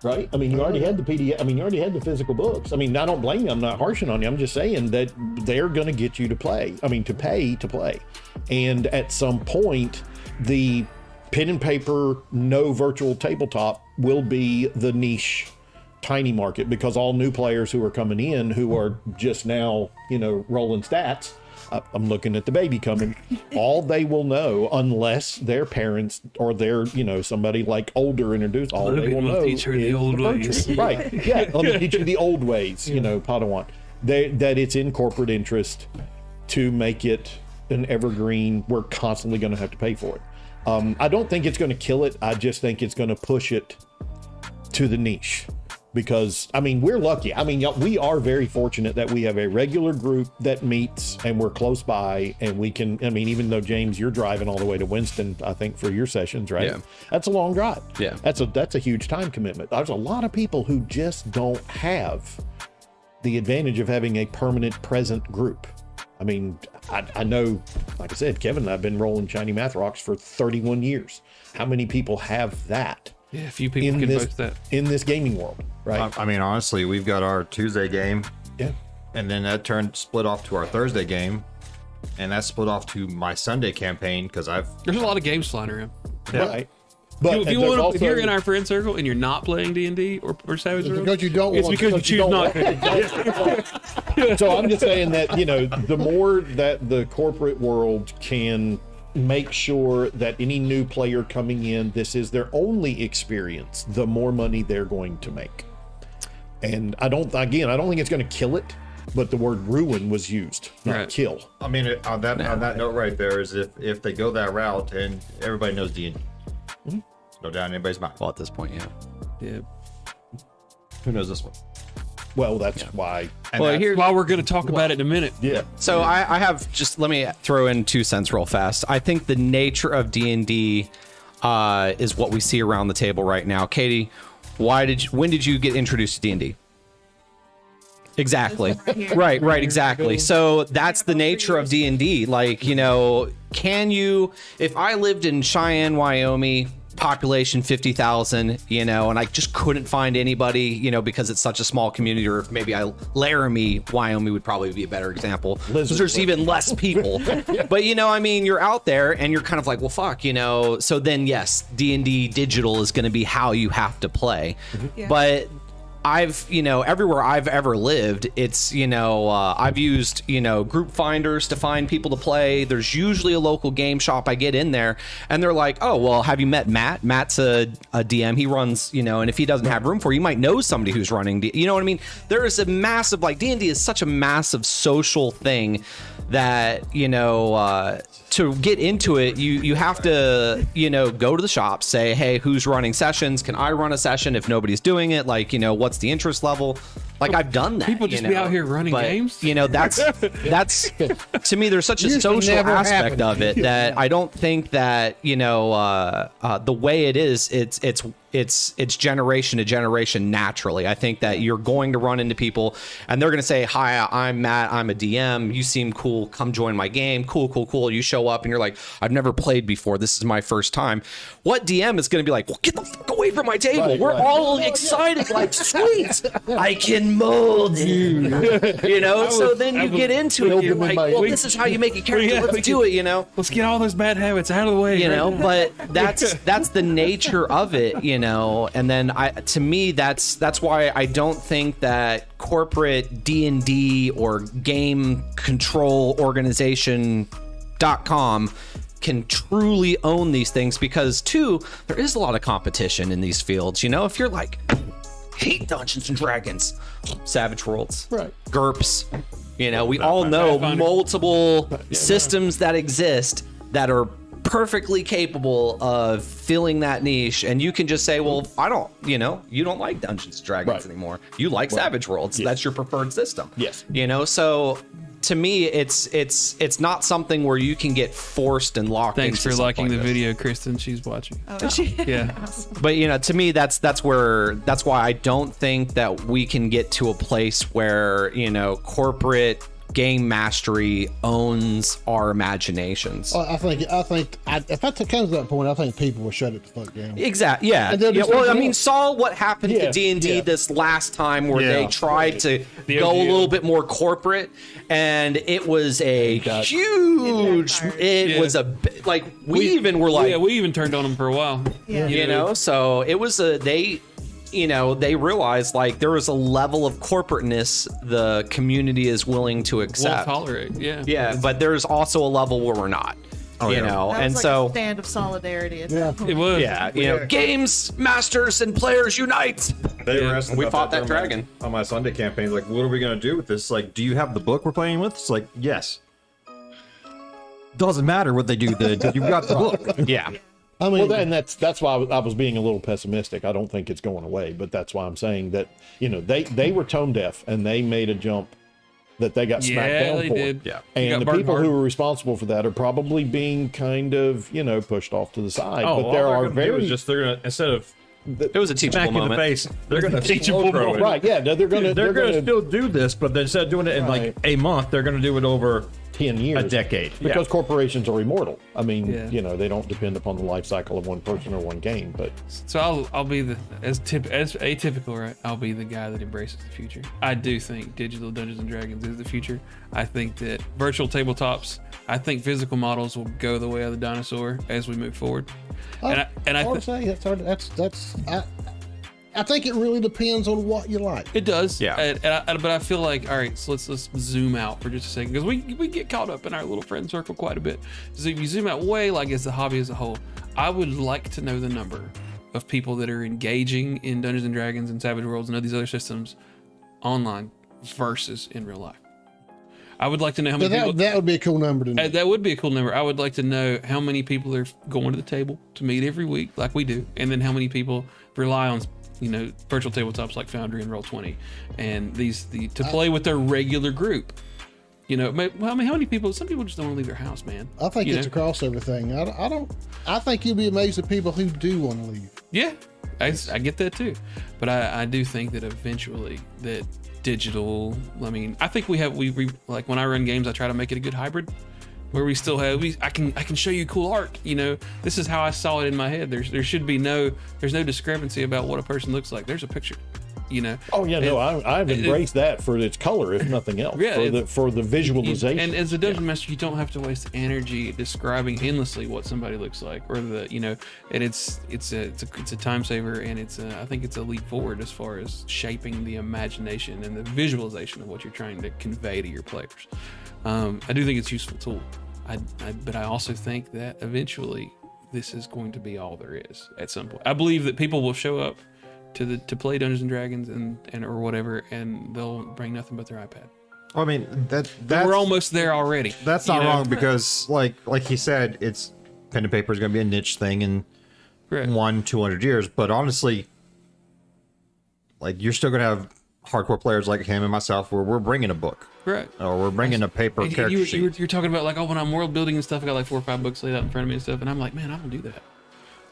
right? I mean, you already had the PDF. I mean, you already had the physical books. I mean, I don't blame you. I'm not harshing on you. I'm just saying that they're going to get you to play. I mean, to pay to play. And at some point, the pen and paper, no virtual tabletop will be the niche tiny market, because all new players who are coming in who are just now, rolling stats, I'm looking at the baby coming, all they will know, unless their parents or their, somebody like older introduced, all they will know teach her the old ways. Right. Yeah. Let me teach you the old ways, Padawan. That it's in corporate interest to make it an evergreen. We're constantly going to have to pay for it. I don't think it's going to kill it. I just think it's going to push it to the niche. Because, I mean, we're lucky. I mean, we are very fortunate that we have a regular group that meets and we're close by, and we can, I mean, even though, James, you're driving all the way to Winston, I think, for your sessions, right? Yeah. That's a long drive. Yeah. That's a huge time commitment. There's a lot of people who just don't have the advantage of having a permanent present group. I mean, I know, like I said, Kevin and I have been rolling Shiny Math Rocks for 31 years. How many people have that? Yeah, a few people can boast that. In this gaming world, right? I mean, honestly, we've got our Tuesday game, Yeah. and then that split off to our Thursday game, and that split off to my Sunday campaign because There's a lot of games flying around. Right. But If you're in our friend circle and you're not playing D&D or Savage Worlds, Because you don't it's want because you choose don't not want- to. So I'm just saying that, the more that the corporate world can make sure that any new player coming in, this is their only experience, the more money they're going to make. And I don't think it's going to kill it, but the word ruin was used, not Right. kill. I mean, on that note right there is if they go that route, and everybody knows D&D, no doubt in anybody's mind. Well, at this point, yeah. Yeah. Who knows this one? Well, that's why. And Well, that's- here's why we're going to talk about it in a minute. Yeah. So I have let me throw in 2 cents real fast. I think the nature of D&D is what we see around the table right now. Katie, when did you get introduced to D&D? Exactly. Right, exactly. So that's the nature of D&D. Like, can you, if I lived in Cheyenne, Wyoming, population 50,000, and I just couldn't find anybody, because it's such a small community, or if maybe Laramie, Wyoming would probably be a better example. Because there's even less people. But, you're out there and you're kind of like, well, fuck, so then yes, D&D digital is going to be how you have to play. Yeah. But I've, everywhere I've ever lived, it's, I've used, group finders to find people to play. There's usually a local game shop. I get in there and they're like, oh, well, have you met Matt? Matt's a DM. He runs, and if he doesn't have room for you, might know somebody who's running. You know what I mean? There is a massive, D&D is such a massive social thing that, to get into it, you have to, go to the shop, say, hey, who's running sessions? Can I run a session if nobody's doing it? What's the interest level? I've done that. People just be out here running games? That's to me, there's such a Used to social never aspect happen. of it that I don't think that, the way it is, it's generation to generation naturally. I think that you're going to run into people and they're going to say, hi, I'm Matt, I'm a DM, you seem cool, come join my game. Cool. You show up and you're like, I've never played before, this is my first time. What DM is going to be like, well, get the fuck away from my table. Right, We're right. all excited, like, sweet, I can mold you. So then you get into it, you're Build them in like, my- well, this is how you make a character, let's do it, Let's get all those bad habits out of the way. right? but that's the nature of it, and then to me that's why I don't think that corporate D&D or game control organization.com can truly own these things, because two, there is a lot of competition in these fields. If you're like, hate Dungeons and Dragons, Savage Worlds, Right. GURPS, we all know Pathfinder. multiple systems that exist that are perfectly capable of filling that niche, and you can just say, well, I don't, you don't like Dungeons and Dragons Right. anymore, you like Savage Worlds. That's your preferred system. Yes. So to me, it's not something where you can get forced and locked Thanks into for something liking like the this. video, Kristen. She's watching. Oh, is she? Yeah. But to me, that's why I don't think that we can get to a place where corporate game mastery owns our imaginations. I think if that comes to that point, I think people will shut it the fuck down. Exactly. Yeah. And they'll Yeah. just Well, I leave it mean, up. saw what happened Yeah, to D&D yeah. this last time, where Yeah. they tried to The go a OGL. little bit more corporate, and it was a huge. It Yeah. was a like we even were like, yeah, we even turned on them for a while. Yeah. you know, so it was they realized like there was a level of corporateness the community is willing to Won't accept. tolerate. Yeah. Yeah, but there's also a level where we're not. Oh, you yeah. know, That was and like so a stand of solidarity at Yeah. that point. It was. yeah, you know, games masters and players unite. They Yeah. were asking We about fought that on dragon. on my Sunday campaign. Like, what are we gonna do with this? Like, do you have the book we're playing with? It's like, yes. Doesn't matter what they do. You've got the book. Yeah. I mean, Well, and that's why I was being a little pessimistic. I don't think it's going away, but that's why I'm saying that, you know, they were tone deaf and they made a jump that they got smacked Yeah, down they for. did. Yeah. You And got the burnt people hard. who were responsible for that are probably being kind of, you know, pushed off to the side. Oh, but there are very they're gonna, instead of It was a teachable smack you in the moment. face, they're gonna Teachable slow grow it. right. Yeah, no, they're gonna They're gonna gonna still do this, but instead of doing it in like Right. a month, they're gonna do it over 10 years, a decade. because corporations are immortal. I mean, Yeah. you know, they don't depend upon the life cycle of one person or one game. But So I'll be the as atypical, right? I'll be the guy that embraces the future. I do think digital Dungeons and Dragons is the future. I think that virtual tabletops. I think physical models will go the way of the dinosaur as we move forward. And I hard to say. That's hard. I think it really depends on what you like. it does. Yeah. But I feel like, all right, so let's zoom out for just a second, because we get caught up in our little friend circle quite a bit. So if you zoom out way, like as the hobby as a whole, I would like to know the number of people that are engaging in Dungeons and Dragons and Savage Worlds and all these other systems online versus in real life. I would like to know how But many people. that would be a cool number to know. That would be a cool number. I would like to know how many people are going to the table to meet every week, like we do, and then how many people rely on, you know, virtual tabletops like Foundry and Roll20, and to play with their regular group. You know, well, I mean, how many people? Some people just don't want to leave their house, man. I think You it's know? a crossover thing. I don't. I think you'll be amazed at people who do want to leave. Yeah, I get that too, but I do think that eventually that digital. I mean, I think we like when I run games, I try to make it a good hybrid, where we still have I can show you cool art. You know, this is how I saw it in my head. There should be there's no discrepancy about what a person looks like. There's a picture. You know. oh yeah, no, I've embraced that for its color, if nothing else, Yeah, for the visualization. And as a dungeon master, you don't have to waste energy describing endlessly what somebody looks like, or and it's a time saver, and I think it's a leap forward as far as shaping the imagination and the visualization of what you're trying to convey to your players. I do think it's a useful tool. But I also think that eventually this is going to be all there is at some point. I believe that people will show up to play Dungeons and Dragons and or whatever, and they'll bring nothing but their iPad. I mean, that's We're almost there already. That's you not know? wrong, because like he said, it's pen and paper is going to be a niche thing in Right. 200 years. But honestly, like, you're still going to have hardcore players like him and myself, where we're bringing a book Right. or we're bringing a paper And character sheet. you're talking about like, oh, when I'm world building and stuff, I got like 4 or 5 books laid out in front of me and stuff, and I'm like, man, I don't do that.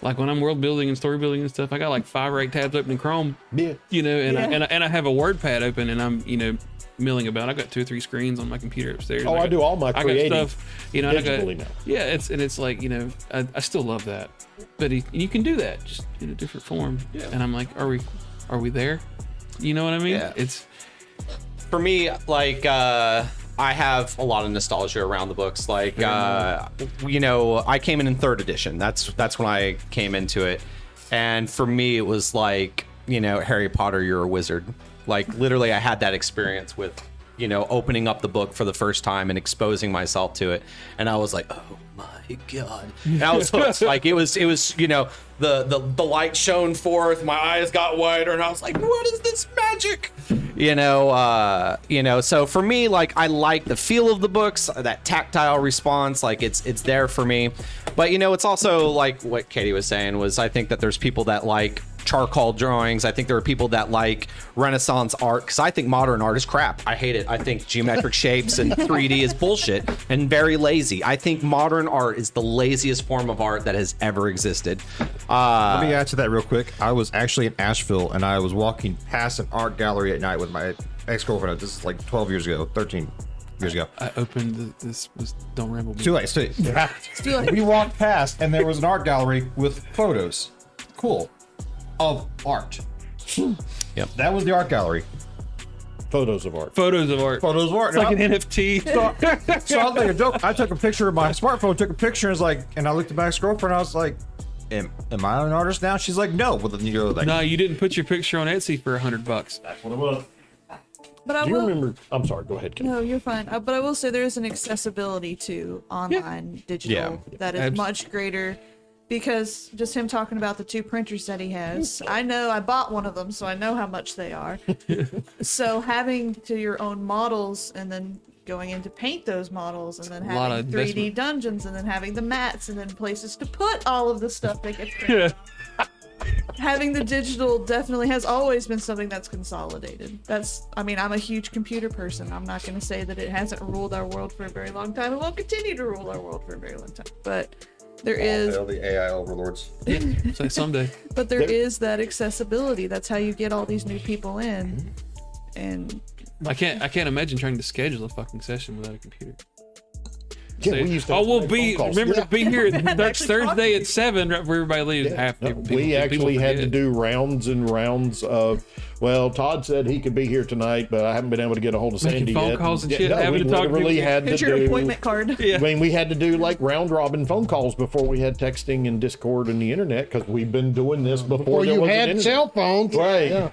Like when I'm world building and story building and stuff, I got like 5 or 8 tabs open in Chrome. Yeah. You know, and I have a WordPad open, and I'm milling about. I've got 2 or 3 screens on my computer upstairs. Oh, I do all my creating I got stuff, and digitally now. Yeah, it's like, I still love that, but you can do that just in a different form. Yeah. And I'm like, are we there? You know what I mean? Yeah. It's For me, like I have a lot of nostalgia around the books. Like I came in 3rd edition. That's when I came into it, and for me it was like, Harry Potter, you're a wizard. Like literally I had that experience with opening up the book for the first time and exposing myself to it, and I was like, oh my god. And I was hooked. Like it was the light shone forth, my eyes got wider, and I was like, what is this magic? So for me, like, I like the feel of the books, that tactile response, like it's there for me. But it's also like what Katie was saying, was I think that there's people that like charcoal drawings. I think there are people that like Renaissance art, because I think modern art is crap. I hate it. I think geometric shapes and 3D is bullshit and very lazy. I think modern art is the laziest form of art that has ever existed. Let me add to that real quick. I was actually in Asheville, and I was walking past an art gallery at night with my ex-girlfriend. This is like 12 years ago, 13. years ago. I opened this was Don't Ramble. Too late. It's too late. too late. We walked past, and there was an art gallery with photos. Cool. Of art. Yep. That was the art gallery. Photos of art. Photos of art. Photos of art. It's like an NFT. So I was like a joke. I took a picture of my smartphone, took a picture, and I looked at my ex-girlfriend, and I was like, am I an artist now? She's like, no. Well, then you go like, No, you didn't put your picture on Etsy for $100. that's what it was. But I Do you will. remember? I'm sorry. Go ahead. Kim. No, you're fine. But I will say there is an accessibility to online digital that is much greater, because just him talking about the 2 printers that he has, I know I bought one of them, so I know how much they are. So having to your own models and then going in to paint those models and then a lot having of 3D investment. dungeons and then having the mats and then places to put all of the stuff that gets printed. Having the digital definitely has always been something that's consolidated. I'm a huge computer person. I'm not going to say that it hasn't ruled our world for a very long time. It won't continue to rule our world for a very long time. But there is, The AI overlords. So someday. but there is that accessibility. That's how you get all these new people in. And I can't imagine trying to schedule a fucking session without a computer. Yeah, Say, we used to we'll make be phone calls. remember to be here next actually Thursday at 7 right before everybody leaves. Half No, people, we actually had to forget. do rounds and rounds of. Well, Todd said he could be here tonight, but I haven't been able to get a hold of Making Sandy phone yet. calls and Yeah, shit, no, having we to talk to literally people. had to here's your do. appointment card. Yeah. I mean, we had to do like round robin phone calls before we had texting and Discord and the internet, because we've been doing this before Before there you was an had internet. cell phones. Right. Yeah.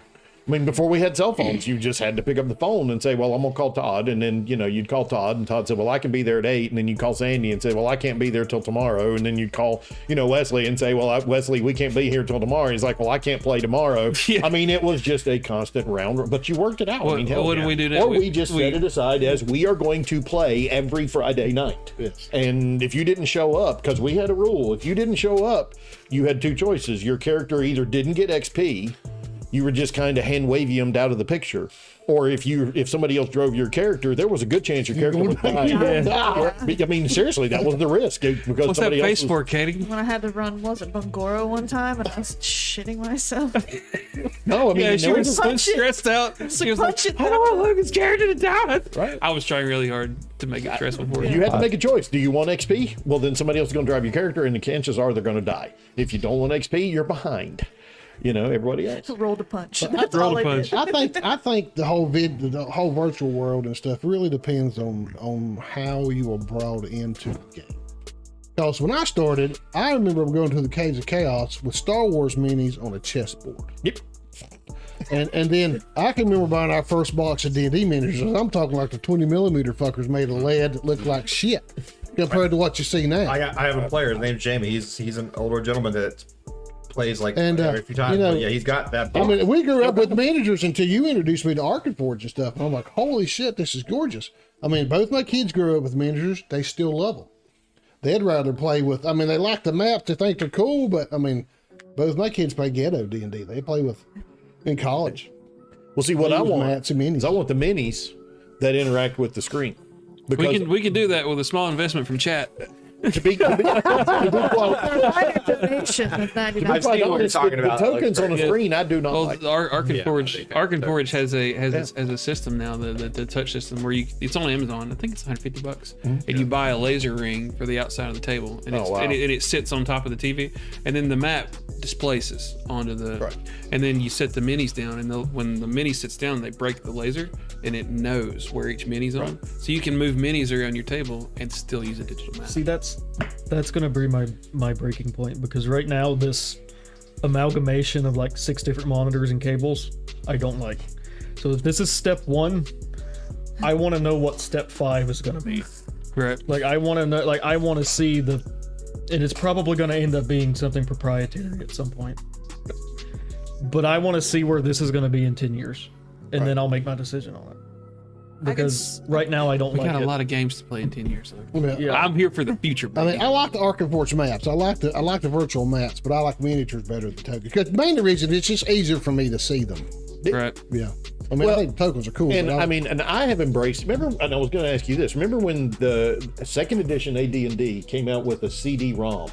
I mean, before we had cell phones, you just had to pick up the phone and say, well, I'm going to call Todd. And then, you'd call Todd, and Todd said, well, I can be there at 8. And then you'd call Sandy and say, well, I can't be there till tomorrow. And then you'd call, Wesley and say, well, Wesley, we can't be here till tomorrow. He's like, well, I can't play tomorrow. Yeah. I mean, it was just a constant round, but you worked it out. What- I mean, hell what yeah. do we do now? Or we We- just we- set it aside as we are going to play every Friday night. Yes. And if you didn't show up, because we had a rule, if you didn't show up, you had 2 choices. Your character either didn't get XP, you were just kind of hand waving out of the picture, or if somebody else drove your character, there was a good chance your character would die. I mean, seriously, that was the risk, because What's that somebody face else for, Katie? When I had to run, was it Bungoro one time, and I was shitting myself. No, I mean, Yeah, she there was was so punch it. stressed out. She was like, punch it I don't want Logan's character to die. Right. I was trying really hard to make it stressful for you you. had to make a choice. Do you want XP? Well, then somebody else is going to drive your character, and the chances are they're going to die. If you don't want XP, you're behind. Everybody else. Rolled a punch. That's Rolled all a I punch. did. I think the whole virtual world and stuff really depends on how you are brought into the game. Because when I started, I remember going to the Caves of Chaos with Star Wars minis on a chessboard. Yep. And then I can remember buying our first box of D&D miniatures. I'm talking like the 20 millimeter fuckers made of lead that looked like shit compared to what you see now. I have a player. His name's Jamie. He's an older gentleman that plays like And, every few times. But yeah, he's got that. I mean, we grew up with miniatures until you introduced me to Arkenforge and stuff. And I'm like, holy shit, this is gorgeous. I mean, both my kids grew up with miniatures. They still love them. They'd rather play with, I mean, they like the maps. They think they're cool, but I mean, both my kids play ghetto D&D. They play with, in college. Well, see, what I With want mats and minis. is I want the minis that interact with the screen. Because We can do that with a small investment from chat. to be quite Minor donation of $99. I've seen what you're honest, talking the about. tokens on the Yeah. screen, I do not Well, like. Arkenforge has a system now, the touch system where it's on Amazon. I think it's $150, and you buy a laser ring for the outside of the table, and, Oh, wow. and it sits on top of the TV, and then the map displaces onto the, Right. and then you set the minis down, and when the mini sits down, they break the laser, and it knows where each mini's on, so you can move minis around your table and still use a digital map. See, that's gonna be my breaking point, because right now this amalgamation of like 6 different monitors and cables I don't like. So if this is step 1, I want to know what step 5 is gonna be. Right. Like I want to know, like I want to see and it's probably going to end up being something proprietary at some point. But I want to see where this is going to be in 10 years, and then I'll make my decision on it. Because right now I don't We like got it. a lot of games to play in 10 years. So. Yeah. I'm here for the future. I mean, baby. I like the Arkenforge maps. I like the virtual maps, but I like miniatures better than tokens. Because the main reason it's just easier for me to see them. right. Yeah. I mean, I think tokens are cool. And but I mean, and I have embraced. Remember, and I was going to ask you this. Remember when the second edition AD&D came out with a CD-ROM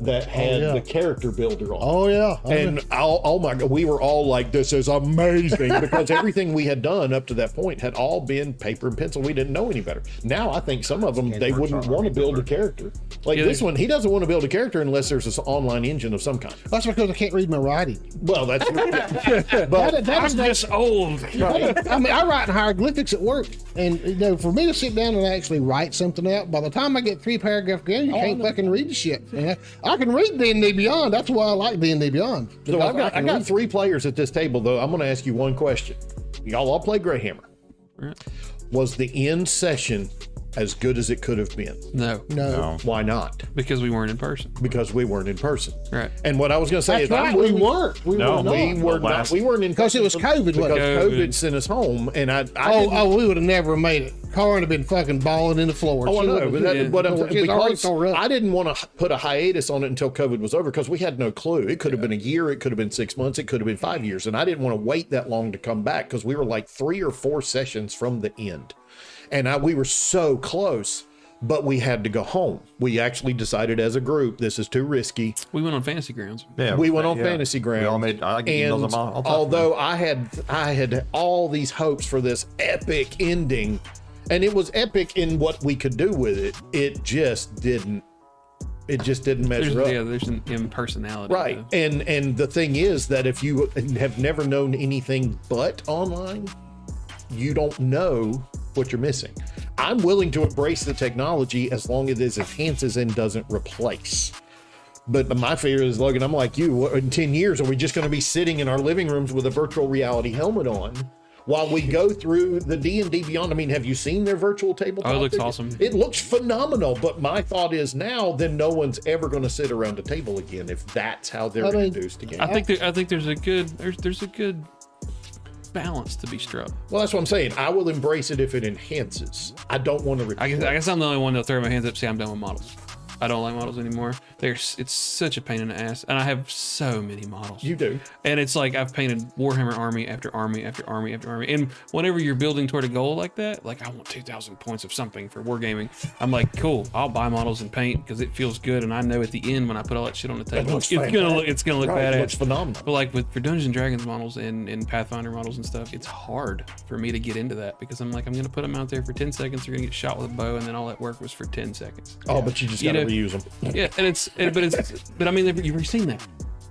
that had yeah. the character builder on. Oh yeah. And oh my God, we were all like, this is amazing because everything we had done up to that point had all been paper and pencil. We didn't know any better. Now I think some of them, they wouldn't want to build a character. Like this one, he doesn't want to build a character unless there's an online engine of some kind. That's because I can't read my writing. Well, that's but That is I'm just old. I mean, I write in hieroglyphics at work, and for me to sit down and actually write something out, by the time I get 3 paragraphs in, you can't fucking read the shit. Yeah? I can read D&D Beyond. That's why I like D&D Beyond. So I got 3 players at this table, though. I'm going to ask you one question. Y'all all play Greyhammer. Was the end session as good as it could have been? No. Why not? Because we weren't in person. Because we weren't in person. Right. And what I was going to say That's is, right. We weren't. We weren't in Because it was COVID. because wasn't it? COVID sent us home, and I We would have never made it. Karen would have been fucking balling in the floor. Oh, I She know, would've- but that, what I'm She's already because tore up. I didn't want to put a hiatus on it until COVID was over because we had no clue. It could have been a year, it could have been 6 months, it could have been 5 years, and I didn't want to wait that long to come back because we were like 3 or 4 sessions from the end, and we were so close, but we had to go home. We actually decided as a group this is too risky. We went on Fantasy Grounds. Yeah, We went on Fantasy Grounds. We all made. I get emails and all the time. although I had all these hopes for this epic ending, and it was epic in what we could do with it, it just didn't measure up. There's an impersonality. Right. though. And the thing is that if you have never known anything but online, you don't know what you're missing. I'm willing to embrace the technology as long as it enhances and doesn't replace. But my fear is, Logan, I'm like you, in 10 years, are we just going to be sitting in our living rooms with a virtual reality helmet on while we go through the D&D Beyond? I mean, have you seen their virtual tabletop? Oh, it looks thing? awesome. It looks phenomenal, but my thought is now, then no one's ever going to sit around a table again if that's how they're introduced again. I think there's a good balance to be struck. Well, that's what I'm saying. I will embrace it if it enhances. I don't want to I replace. guess I'm the only one that'll throw my hands up. Say I'm done with models. I don't like models anymore. It's such a pain in the ass, and I have so many models. You do. And it's like I've painted Warhammer army after army after army after army. And whenever you're building toward a goal like that, like I want 2,000 points of something for wargaming, I'm like, cool, I'll buy models and paint because it feels good. And I know at the end when I put all that shit on the table, it's gonna look Right, badass. it looks phenomenal. But like for Dungeons and Dragons models and Pathfinder models and stuff, it's hard for me to get into that because I'm like, I'm gonna put them out there for 10 seconds. They're gonna get shot with a bow, and then all that work was for 10 seconds. Oh, but you just You got to know- reuse them. Yeah, but I mean, you've already seen that.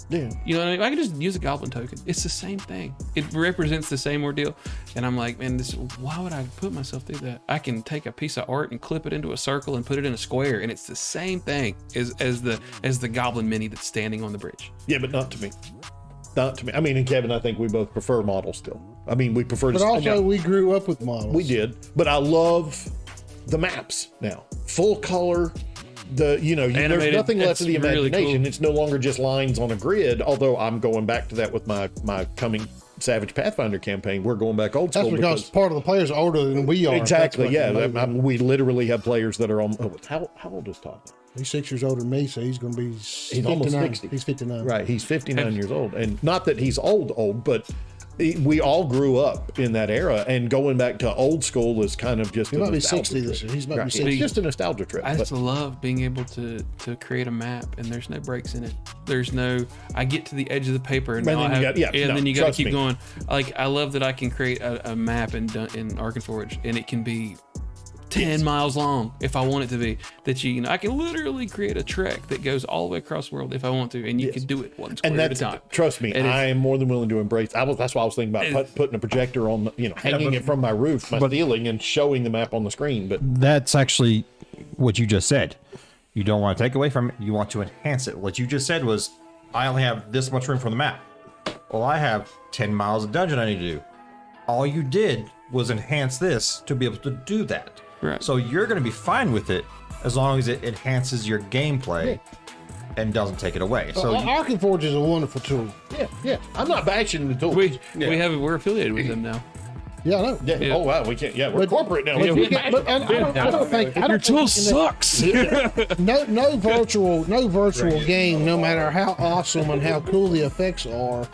Yeah. You know what I mean? I can just use a goblin token. It's the same thing. It represents the same ordeal. And I'm like, man, why would I put myself through that? I can take a piece of art and clip it into a circle and put it in a square, and it's the same thing as the goblin mini that's standing on the bridge. Yeah, but not to me. Not to me. I mean, and Kevin, I think we both prefer models still. I mean, we prefer to. But also, we grew up with models. we did, but I love the maps now. Full color. There's Animated, nothing left of the it's really imagination. cool. It's no longer just lines on a grid. Although I'm going back to that with my coming Savage Pathfinder campaign. We're going back old That's school because part of the players are older than we are. exactly. That's what Yeah, we literally have players that are on. How old is Todd? He's 6 years older than me, so he's going to be. He's almost 59. 60. He's 59. Right, he's 59 years old, and not that he's old, but we all grew up in that era, and going back to old school is kind of just He a might be nostalgia 60 this trip. year. He's about to be Right, 60. it's just a nostalgia trip. I but- just love being able to create a map, and there's no breaks in it. I get to the edge of the paper, and And now then I you have, got- and then you got to trust keep me. going. Like I love that I can create a map in Arkenforge, and it can be 10 miles long if I want it to be. I can literally create a trek that goes all the way across the world if I want to, and you can do it one square and at a that's time. trust me, And I am more than willing to embrace. That's why I was thinking about putting a projector on, hanging it from my roof, my ceiling, and showing the map on the screen. But That's actually what you just said. You don't want to take away from it. You want to enhance it. What you just said was, I only have this much room for the map. Well, I have 10 miles of dungeon I need to do. All you did was enhance this to be able to do that. Right. So you're going to be fine with it as long as it enhances your gameplay and doesn't take it away. So Arkenforge is a wonderful tool. yeah, I'm not bashing the tool. We're affiliated with them now. Yeah, I know. Yeah. Yeah. Oh wow, we can't. Yeah, we're But- corporate now. But Let's you get can- but I don't think Your tool sucks. no virtual game, no matter how awesome and how cool the effects are,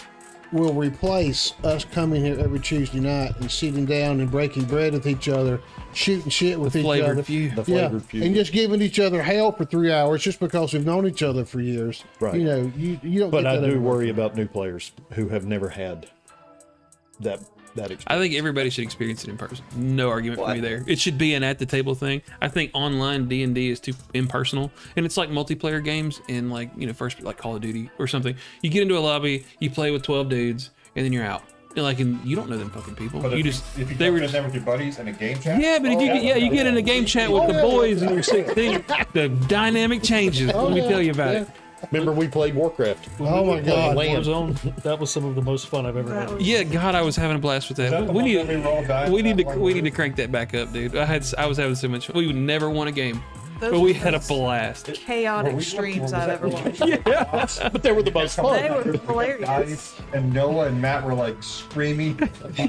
will replace us coming here every Tuesday night and sitting down and breaking bread with each other, shooting shit with each flavored other. feud. The flavored feud. And just giving each other hell for 3 hours just because we've known each other for years. Right. You know, you don't. But get I that do everywhere. worry about new players who have never had that experience. I think everybody should experience it in person. No argument for me there. It should be an at the table thing. I think online D&D is too impersonal, and it's like multiplayer games in like first like Call of Duty or something. You get into a lobby, you play with 12 dudes, and then you're out. And you don't know them fucking people. But You if just if you they jump were in just there with your buddies in a game chat. yeah, but if you get in a game chat with the boys and you're 16, the dynamic changes. Let me tell you about it. Remember we played Warcraft. Oh my God. Land. Warzone, that was some of the most fun I've ever had. Yeah, God, I was having a blast with that. that the We one need that we rolled dice we need on? to we need to crank that back up, dude. I was having so much fun. We would never won a game, Those but we were had a the blast. chaotic streams I've ever watched. But they were the most fun. They were hilarious. Dice, and Noah and Matt were like screaming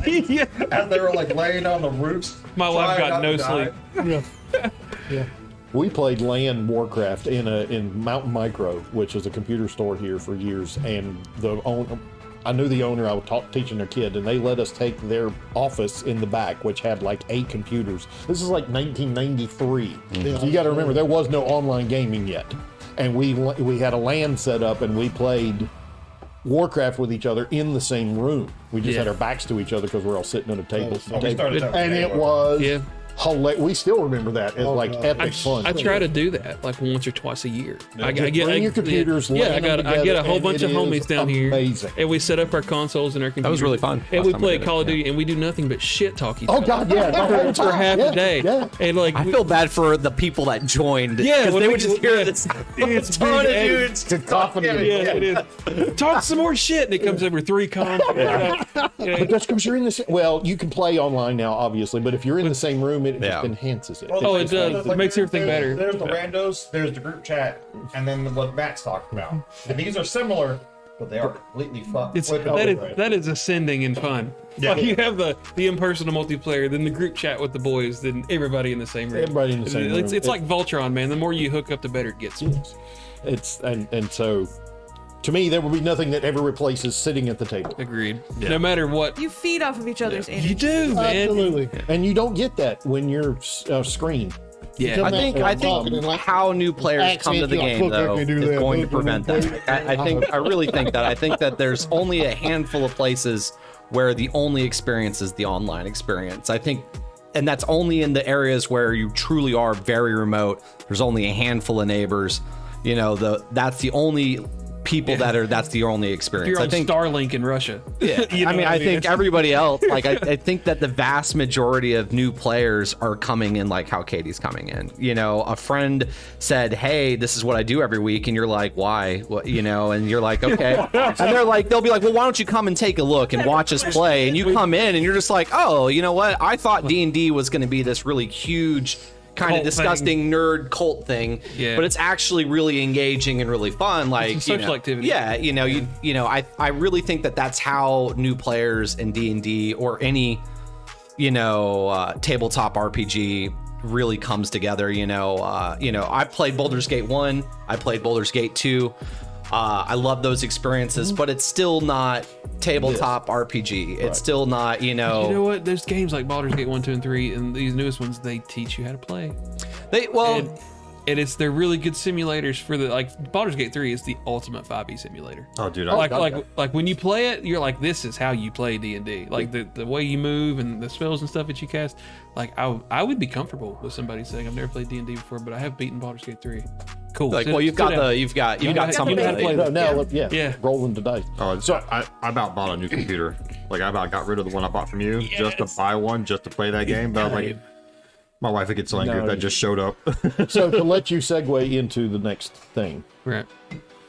Yeah. as they were like laying on the roofs. My wife trying got not no to die. sleep. Yeah. We played LAN Warcraft in Mountain Micro, which is a computer store here for years, and I knew the owner. I was teaching their kid, and they let us take their office in the back, which had like 8 computers. This is like 1993. So you got to remember there was no online gaming yet, and we had a LAN set up, and we played Warcraft with each other in the same room. We just Yeah. had our backs to each other because we're all sitting at a table. Oh, we started that And with it Halo. was Yeah. we still remember that as like God. epic fun. I try to do that like once or twice a year. I get Bring your computers, Yeah, land them I get a together, whole and bunch it of homies is down here, amazing. and we set up our consoles and our computers. That was really fun And last we time we play did it, Call of yeah. Duty, and we do nothing but shit talk each Oh other. God, yeah, the whole For half time. the day. Yeah. And like I feel bad for the people that joined. Yeah, because when they we- would just hear yeah. this It's ton of big and- dudes. Cacophony. Yeah, it is. Talk some more shit, and it comes over 3 cons. But that's because you're in the same. Well, you can play online now, obviously, but if you're in the same room, it Yeah. just enhances it. Oh, it does. It makes everything better. There's the randos, there's the group chat, and then what Matt's talking about. And these are similar, but they are completely fucked. That is ascending in fun. Yeah. Like you have the impersonal multiplayer, then the group chat with the boys, then everybody in the same room. Everybody in the same It's room. like Voltron, man. The more you hook up, the better it gets. It's and so, to me, there will be nothing that ever replaces sitting at the table, Agreed. No matter what You feed off of each other's energy. you do, man. Absolutely. and you don't get that when you're screened. Yeah. I think how new players come to the game though is going to prevent that. I really think that. I think that there's only a handful of places where the only experience is the online experience. I think, and that's only in the areas where you truly are very remote. There's only a handful of neighbors. That's the only people that's the only experience. You're on I think Starlink in Russia. yeah, You know I mean, what I think everybody else, like, I think that the vast majority of new players are coming in like how Katie's coming in. A friend said, "Hey, this is what I do every week," and you're like, "Why?" What, and you're like, "Okay," and they'll be like, "Well, why don't you come and take a look and watch us play?" And you come in and you're just like, "Oh, you know what? I thought D&D was going to be this really huge." Kind of Cult disgusting nerd cult thing, Yeah. but it's actually really engaging and really fun. Like It's a social activity. Yeah, I really think that that's how new players in D&D or any tabletop RPG really comes together. I played Baldur's Gate 1, I played Baldur's Gate 2. I love those experiences, but it's still not tabletop RPG. It's still not, You know what? There's games like Baldur's Gate 1, 2, and 3, and these newest ones, they teach you how to play. And they're really good simulators for Baldur's Gate 3 is the ultimate 5e simulator. Oh, dude, Like when you play it, you're like, this is how you play D&D. Like the way you move and the spells and stuff that you cast. Like I would be comfortable with somebody saying I've never played D&D before, but I have beaten Baldur's Gate 3. Cool. like, Sit- well, you've sit down. got something. you know how to play No, now, Yeah. rolling the dice. Oh, so I about bought a new computer. Like I about got rid of the one I bought from you just to buy one just to play that game. But I was like, my wife would get so angry if that just showed up. So to let you segue into the next thing, Right.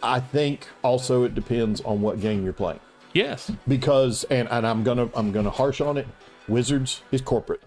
I think also it depends on what game you're playing. Yes. Because and I'm gonna harsh on it. Wizards is corporate.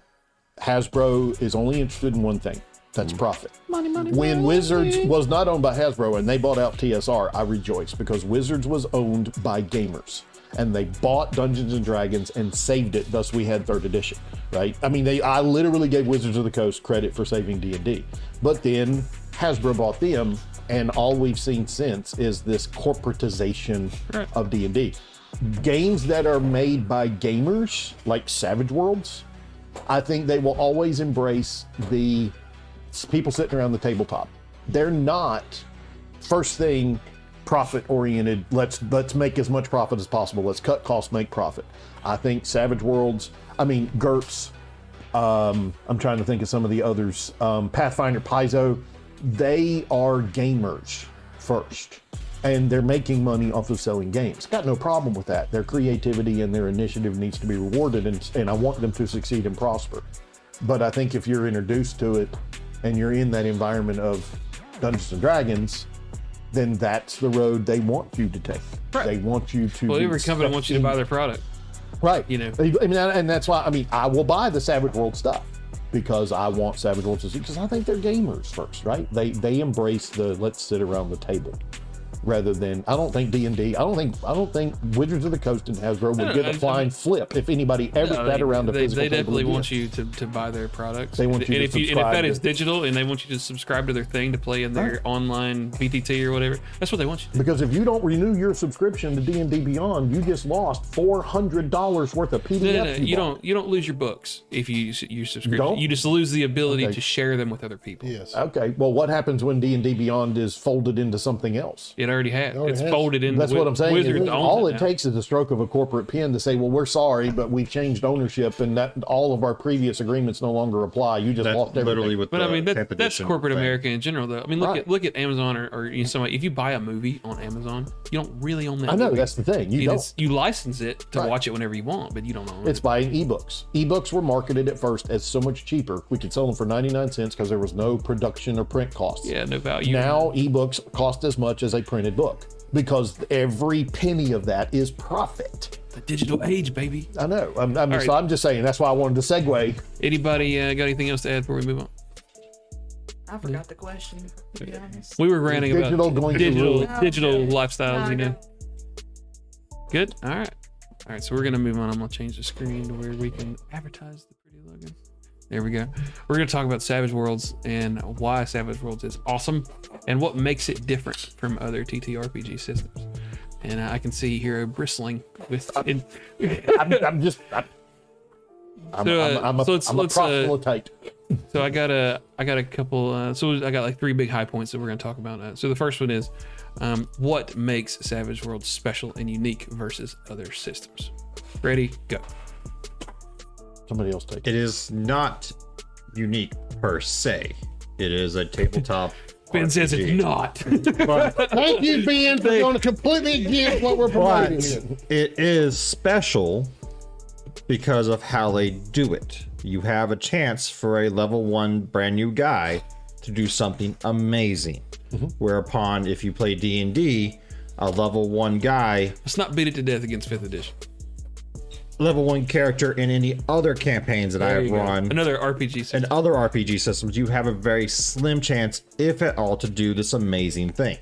Hasbro is only interested in one thing. That's profit. When Wizards was not owned by Hasbro and they bought out TSR, I rejoiced because Wizards was owned by gamers and they bought Dungeons and Dragons and saved it. Thus, we had 3rd edition, right? I mean, I literally gave Wizards of the Coast credit for saving D&D, but then Hasbro bought them, and all we've seen since is this corporatization of D&D. games that are made by gamers, like Savage Worlds, I think they will always embrace the people sitting around the tabletop. They're not first thing profit oriented. Let's make as much profit as possible. Let's cut costs, make profit. I think Savage Worlds, GURPS, I'm trying to think of some of the others, Pathfinder, Paizo, they are gamers first. And they're making money off of selling games. Got no problem with that. Their creativity and their initiative needs to be rewarded, and I want them to succeed and prosper. But I think if you're introduced to it and you're in that environment of Dungeons and Dragons, then that's the road they want you to take. Right. They want you to. Well, be every company wants you to buy their product. Right. You know. And that's why I will buy the Savage World stuff because I want Savage Worlds to see, because I think they're gamers first, right? They embrace the let's sit around the table. Rather than, I don't think D&D, I don't think Wizards of the Coast and Hasbro would get a flying flip if anybody ever sat around a physical They table. definitely want you to buy their products. They want you and to if subscribe that to- is digital and they want you to subscribe to their thing to play in their online BTT or whatever, that's what they want you to do. Because if you don't renew your subscription to D&D Beyond, you just lost $400 worth of PDFs. No, you don't lose your books if you use your subscription. don't? You just lose the ability Okay. to share them with other people. Yes. Okay, well, what happens when D&D Beyond is folded into something else? It already has. already It's has. folded in. That's what I'm saying. Wizards All owns it now. takes is a stroke of a corporate pen to say, well, we're sorry, but we've changed ownership and that all of our previous agreements no longer apply. You just That's lost everything. literally what. But the I mean, 10th that's edition corporate thing. America in general, though. I mean, look Right. at Amazon or somebody. If you buy a movie on Amazon, you don't really own that. I know, movie. that's the thing. You It don't. is- you license it to Right. watch it whenever you want, but you don't own It's it. buying ebooks. Ebooks were marketed at first as so much cheaper. We could sell them for 99 cents because there was no production or print costs. Yeah, no value. Now ebooks cost as much as a printed book because every penny of that is profit. the digital age, baby. I know. right. So I'm just saying. That's why I wanted to segue. Anybody got anything else to add before we move on? I forgot the question, to be honest. We were ranting Digital about going to digital rule. digital Okay. lifestyles, No, you know. no. Good. All right. So we're gonna move on. I'm gonna change the screen to where we can advertise the pretty logo. There we go. We're gonna talk about Savage Worlds and why Savage Worlds is awesome and what makes it different from other TTRPG systems. And I can see Hero bristling with. I'm a let's, proselyte. So I got a couple. So I got like 3 big high points that we're going to talk about. So the first one is what makes Savage Worlds special and unique versus other systems. Ready? Go. Somebody else take it. It is not unique per se. It is a tabletop. Ben says it's RPG. not. Thank you, Ben, for going completely against what we're promoting here. But it is special because of how they do it. You have a chance for a level 1 brand new guy to do something amazing. Whereupon, if you play D&D, a level 1 guy, Let's not beat it to death against 5th edition. level 1 character in any other campaigns that I There have you go. run, Another RPG system. and other RPG systems, you have a very slim chance, if at all, to do this amazing thing.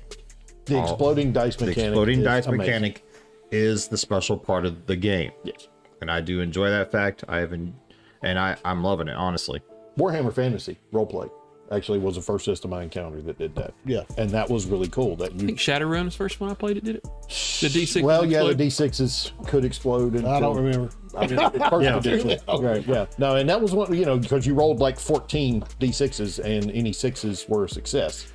The exploding dice The mechanic. exploding is dice amazing. mechanic is the special part of the game. Yes. And I do enjoy that fact. I'm loving it, honestly. Warhammer Fantasy roleplay actually was the first system I encountered that did that. Yeah. And that was really cool. That I you think Shadowrun was the first one I played. It did it. The D6. well, yeah, explode. the D6s could explode. I don't remember. I mean, first edition. Right, yeah. No, and that was one, because you rolled like 14 D6s and any 6s were a success.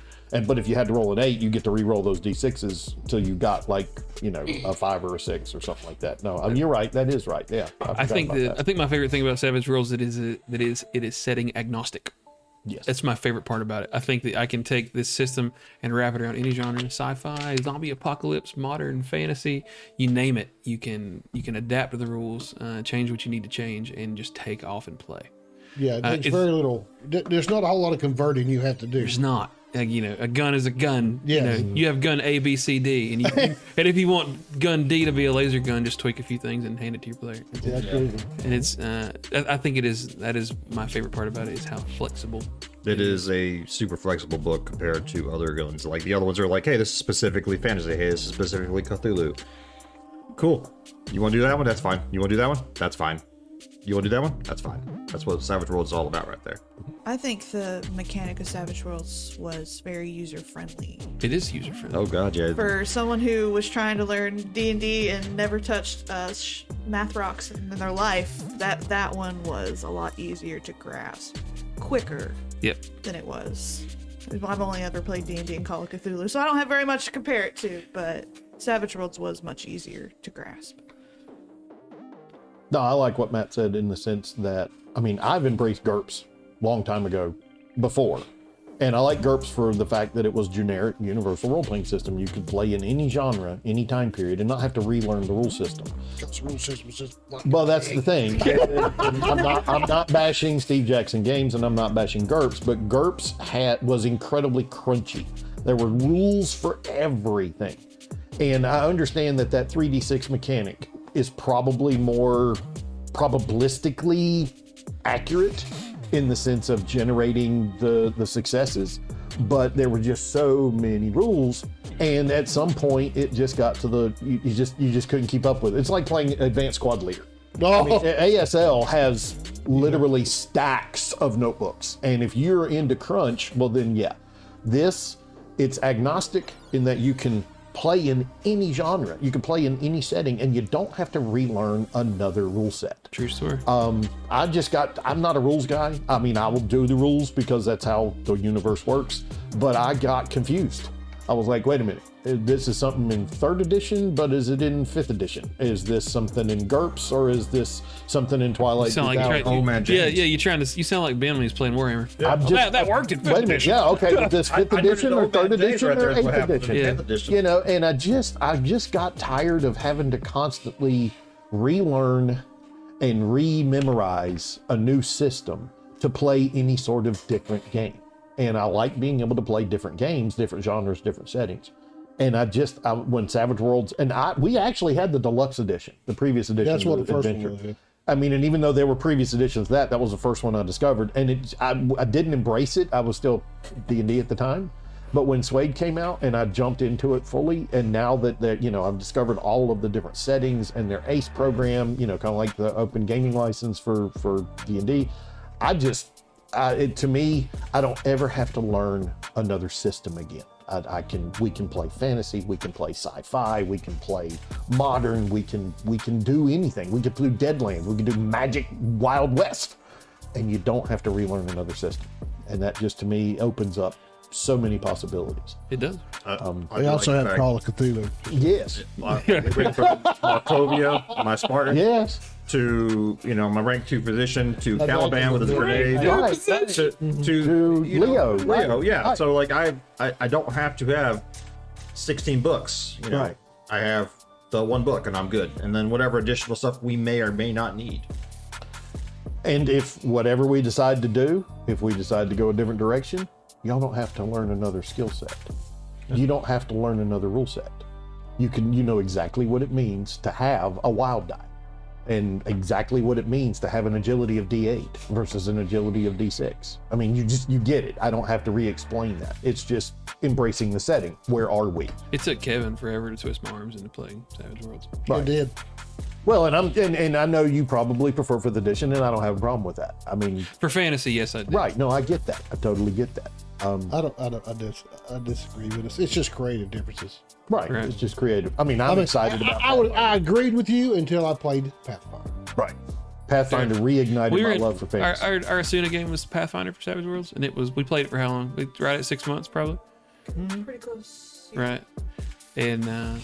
But if you had to roll an 8, you get to re-roll those D6s till you got like, a 5 or a 6 or something like that. No, I mean, you're right. That is right. Yeah. I think my favorite thing about Savage Worlds it is setting agnostic. Yes. That's my favorite part about it. I think that I can take this system and wrap it around any genre: sci-fi, zombie apocalypse, modern fantasy, you name it. You can adapt to the rules, change what you need to change, and just take off and play. Yeah, it's it's- very little. There's not a whole lot of converting you have to do. There's not. A gun is a gun. Yes. You have gun A, B, C, D, and and if you want gun D to be a laser gun, just tweak a few things and hand it to your player. Yeah, that's really good. And it's, I think that is my favorite part about it is how flexible. It is a super flexible book compared to other guns. Like the other ones are like, hey, this is specifically fantasy. Hey, this is specifically Cthulhu. Cool. You want to do that one? That's fine. You want to do that one? That's fine. You want to do that one? That's fine. That's what Savage Worlds is all about right there. I think the mechanic of Savage Worlds was very user friendly. It is user friendly. Oh god, yeah. For someone who was trying to learn D&D and never touched math rocks in their life, that one was a lot easier to grasp, quicker Yep. than it was. I've only ever played D&D and Call of Cthulhu, so I don't have very much to compare it to, but Savage Worlds was much easier to grasp. No, I like what Matt said in the sense that, I mean, I've embraced GURPS long time ago before. And I like GURPS for the fact that it was generic, universal role-playing system. You could play in any genre, any time period, and not have to relearn the rule system. Well, that's the thing. And I'm not bashing Steve Jackson Games, and I'm not bashing GURPS, but GURPS was incredibly crunchy. There were rules for everything. And I understand that 3d6 mechanic is probably more probabilistically accurate in the sense of generating the successes, but there were just so many rules, and at some point it just got to you just couldn't keep up with it. It's like playing Advanced Squad Leader. I mean, ASL has literally stacks of notebooks, and if you're into crunch, well then yeah, it's agnostic in that you can play in any genre, you can play in any setting, and you don't have to relearn another rule set. True story. I'm not a rules guy. I mean, I will do the rules because that's how the universe works, but I got confused. I was like, wait a minute, this is something in 3rd edition, but is it in 5th edition? Is this something in GURPS, or is this something in Twilight You sound like 2000? you're trying, Oh, man, yeah, James. you sound like Ben when he's playing Warhammer. I'm just- that worked in 5th Wait a minute, edition. yeah, okay, but this 5th edition or 3rd edition or 8th edition? Yeah. 10th edition. You know, and I just got tired of having to constantly relearn and re-memorize a new system to play any sort of different game. And I like being able to play different games, different genres, different settings. And when Savage Worlds, we actually had the deluxe edition, the previous edition. That's what of the first one Adventure. was. Yeah. I mean, and even though there were previous editions of that was the first one I discovered. And I didn't embrace it. I was still D&D at the time. But when Suede came out and I jumped into it fully, and now that I've discovered all of the different settings and their ACE program, kind of like the open gaming license for D&D, to me, I don't ever have to learn another system again. We can play fantasy, we can play sci-fi, we can play modern, we can do anything. We can do Deadlands, we can do Magic Wild West, and you don't have to relearn another system. And that just to me opens up so many possibilities. It does. They also have Call of Cthulhu. Yes. From Markovia, my Spartan, Yes. to my rank 2 physician, to Caliban with his grenade, Right. to Leo. Leo, yeah. Right. So like I don't have to have 16 books. Right. I have the one book and I'm good. And then whatever additional stuff we may or may not need. And if whatever we decide to do, if we decide to go a different direction, y'all don't have to learn another skill set. You don't have to learn another rule set. You know exactly what it means to have a wild die, and exactly what it means to have an agility of D8 versus an agility of D6. I mean, you get it. I don't have to re-explain that. It's just embracing the setting. Where are we? It took Kevin forever to twist my arms into playing Savage Worlds. I did. Well, and I know you probably prefer 5th edition, and I don't have a problem with that. I mean, For fantasy, yes, I did. right? No, I get that. I totally get that. I disagree with us. It's just creative differences. Right. Right. It's just creative. I mean, I'm excited about I agreed with you until I played Pathfinder. Right. Pathfinder reignited my love for fantasy. Our Asuna game was Pathfinder for Savage Worlds, and we played it for how long? Right at 6 months, probably. Pretty close. Right. And I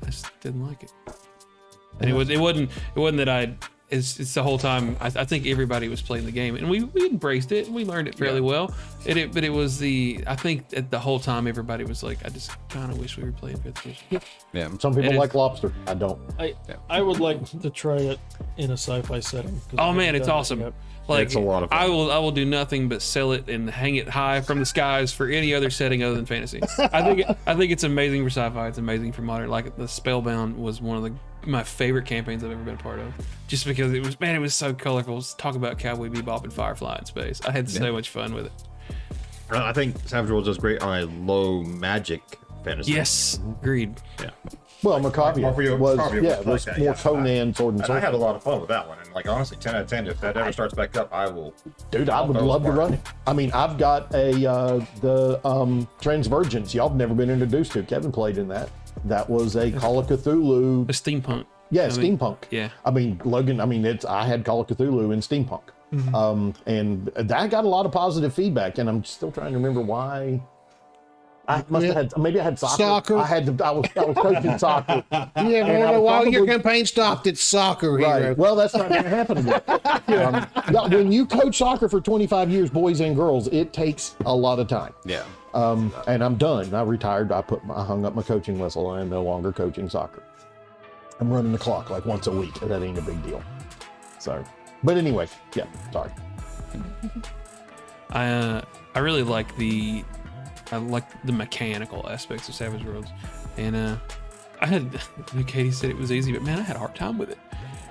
just didn't like it. And it wasn't that it's the whole time. I think everybody was playing the game, and we embraced it and we learned it fairly well. But it was I think at the whole time everybody was like, I just kind of wish we were playing 5th edition. Yeah. Some people And like lobster. I don't. I would like to try it in a sci-fi setting. 'cause Oh I man, haven't it's done that awesome. yet. Like It's a lot of fun. I will do nothing but sell it and hang it high from the skies for any other setting other than fantasy. I think it's amazing for sci-fi. It's amazing for modern. Like the Spellbound was one of my favorite campaigns I've ever been a part of, just because it was so colorful. Let's talk about Cowboy Bebop and Firefly in space. I had so much fun with it. I think Savage Worlds does great on a low magic Fantasy. Yes, agreed. Yeah. Well, Macavia Macavia was was like that, more yeah. Conan sword and And I sword. had a lot of fun with that one. And like honestly, 10 out of 10. If that ever starts back up, I will. Dude, I would throw love to apart. run it. I mean, I've got the Transvergence y'all have never been introduced to. Kevin played in that. That was a Call of Cthulhu. The steampunk. Yeah, I mean, steampunk. yeah. I mean, Logan, I had Call of Cthulhu in steampunk. And that got a lot of positive feedback, and I'm still trying to remember why. I must have had, maybe I had soccer. Soccer. I was coaching soccer. Yeah, And I no, was while your probably- campaign stopped, it's soccer hero. Right. Well, that's not going to happen again. No, when you coach soccer for 25 years, boys and girls, it takes a lot of time. Yeah. And I'm done. I retired. I hung up my coaching whistle, and I'm no longer coaching soccer. I'm running the clock like once a week, and that ain't a big deal. So, but anyway, yeah. Sorry. I really like the mechanical aspects of Savage Worlds, and Katie said it was easy, but man, I had a hard time with it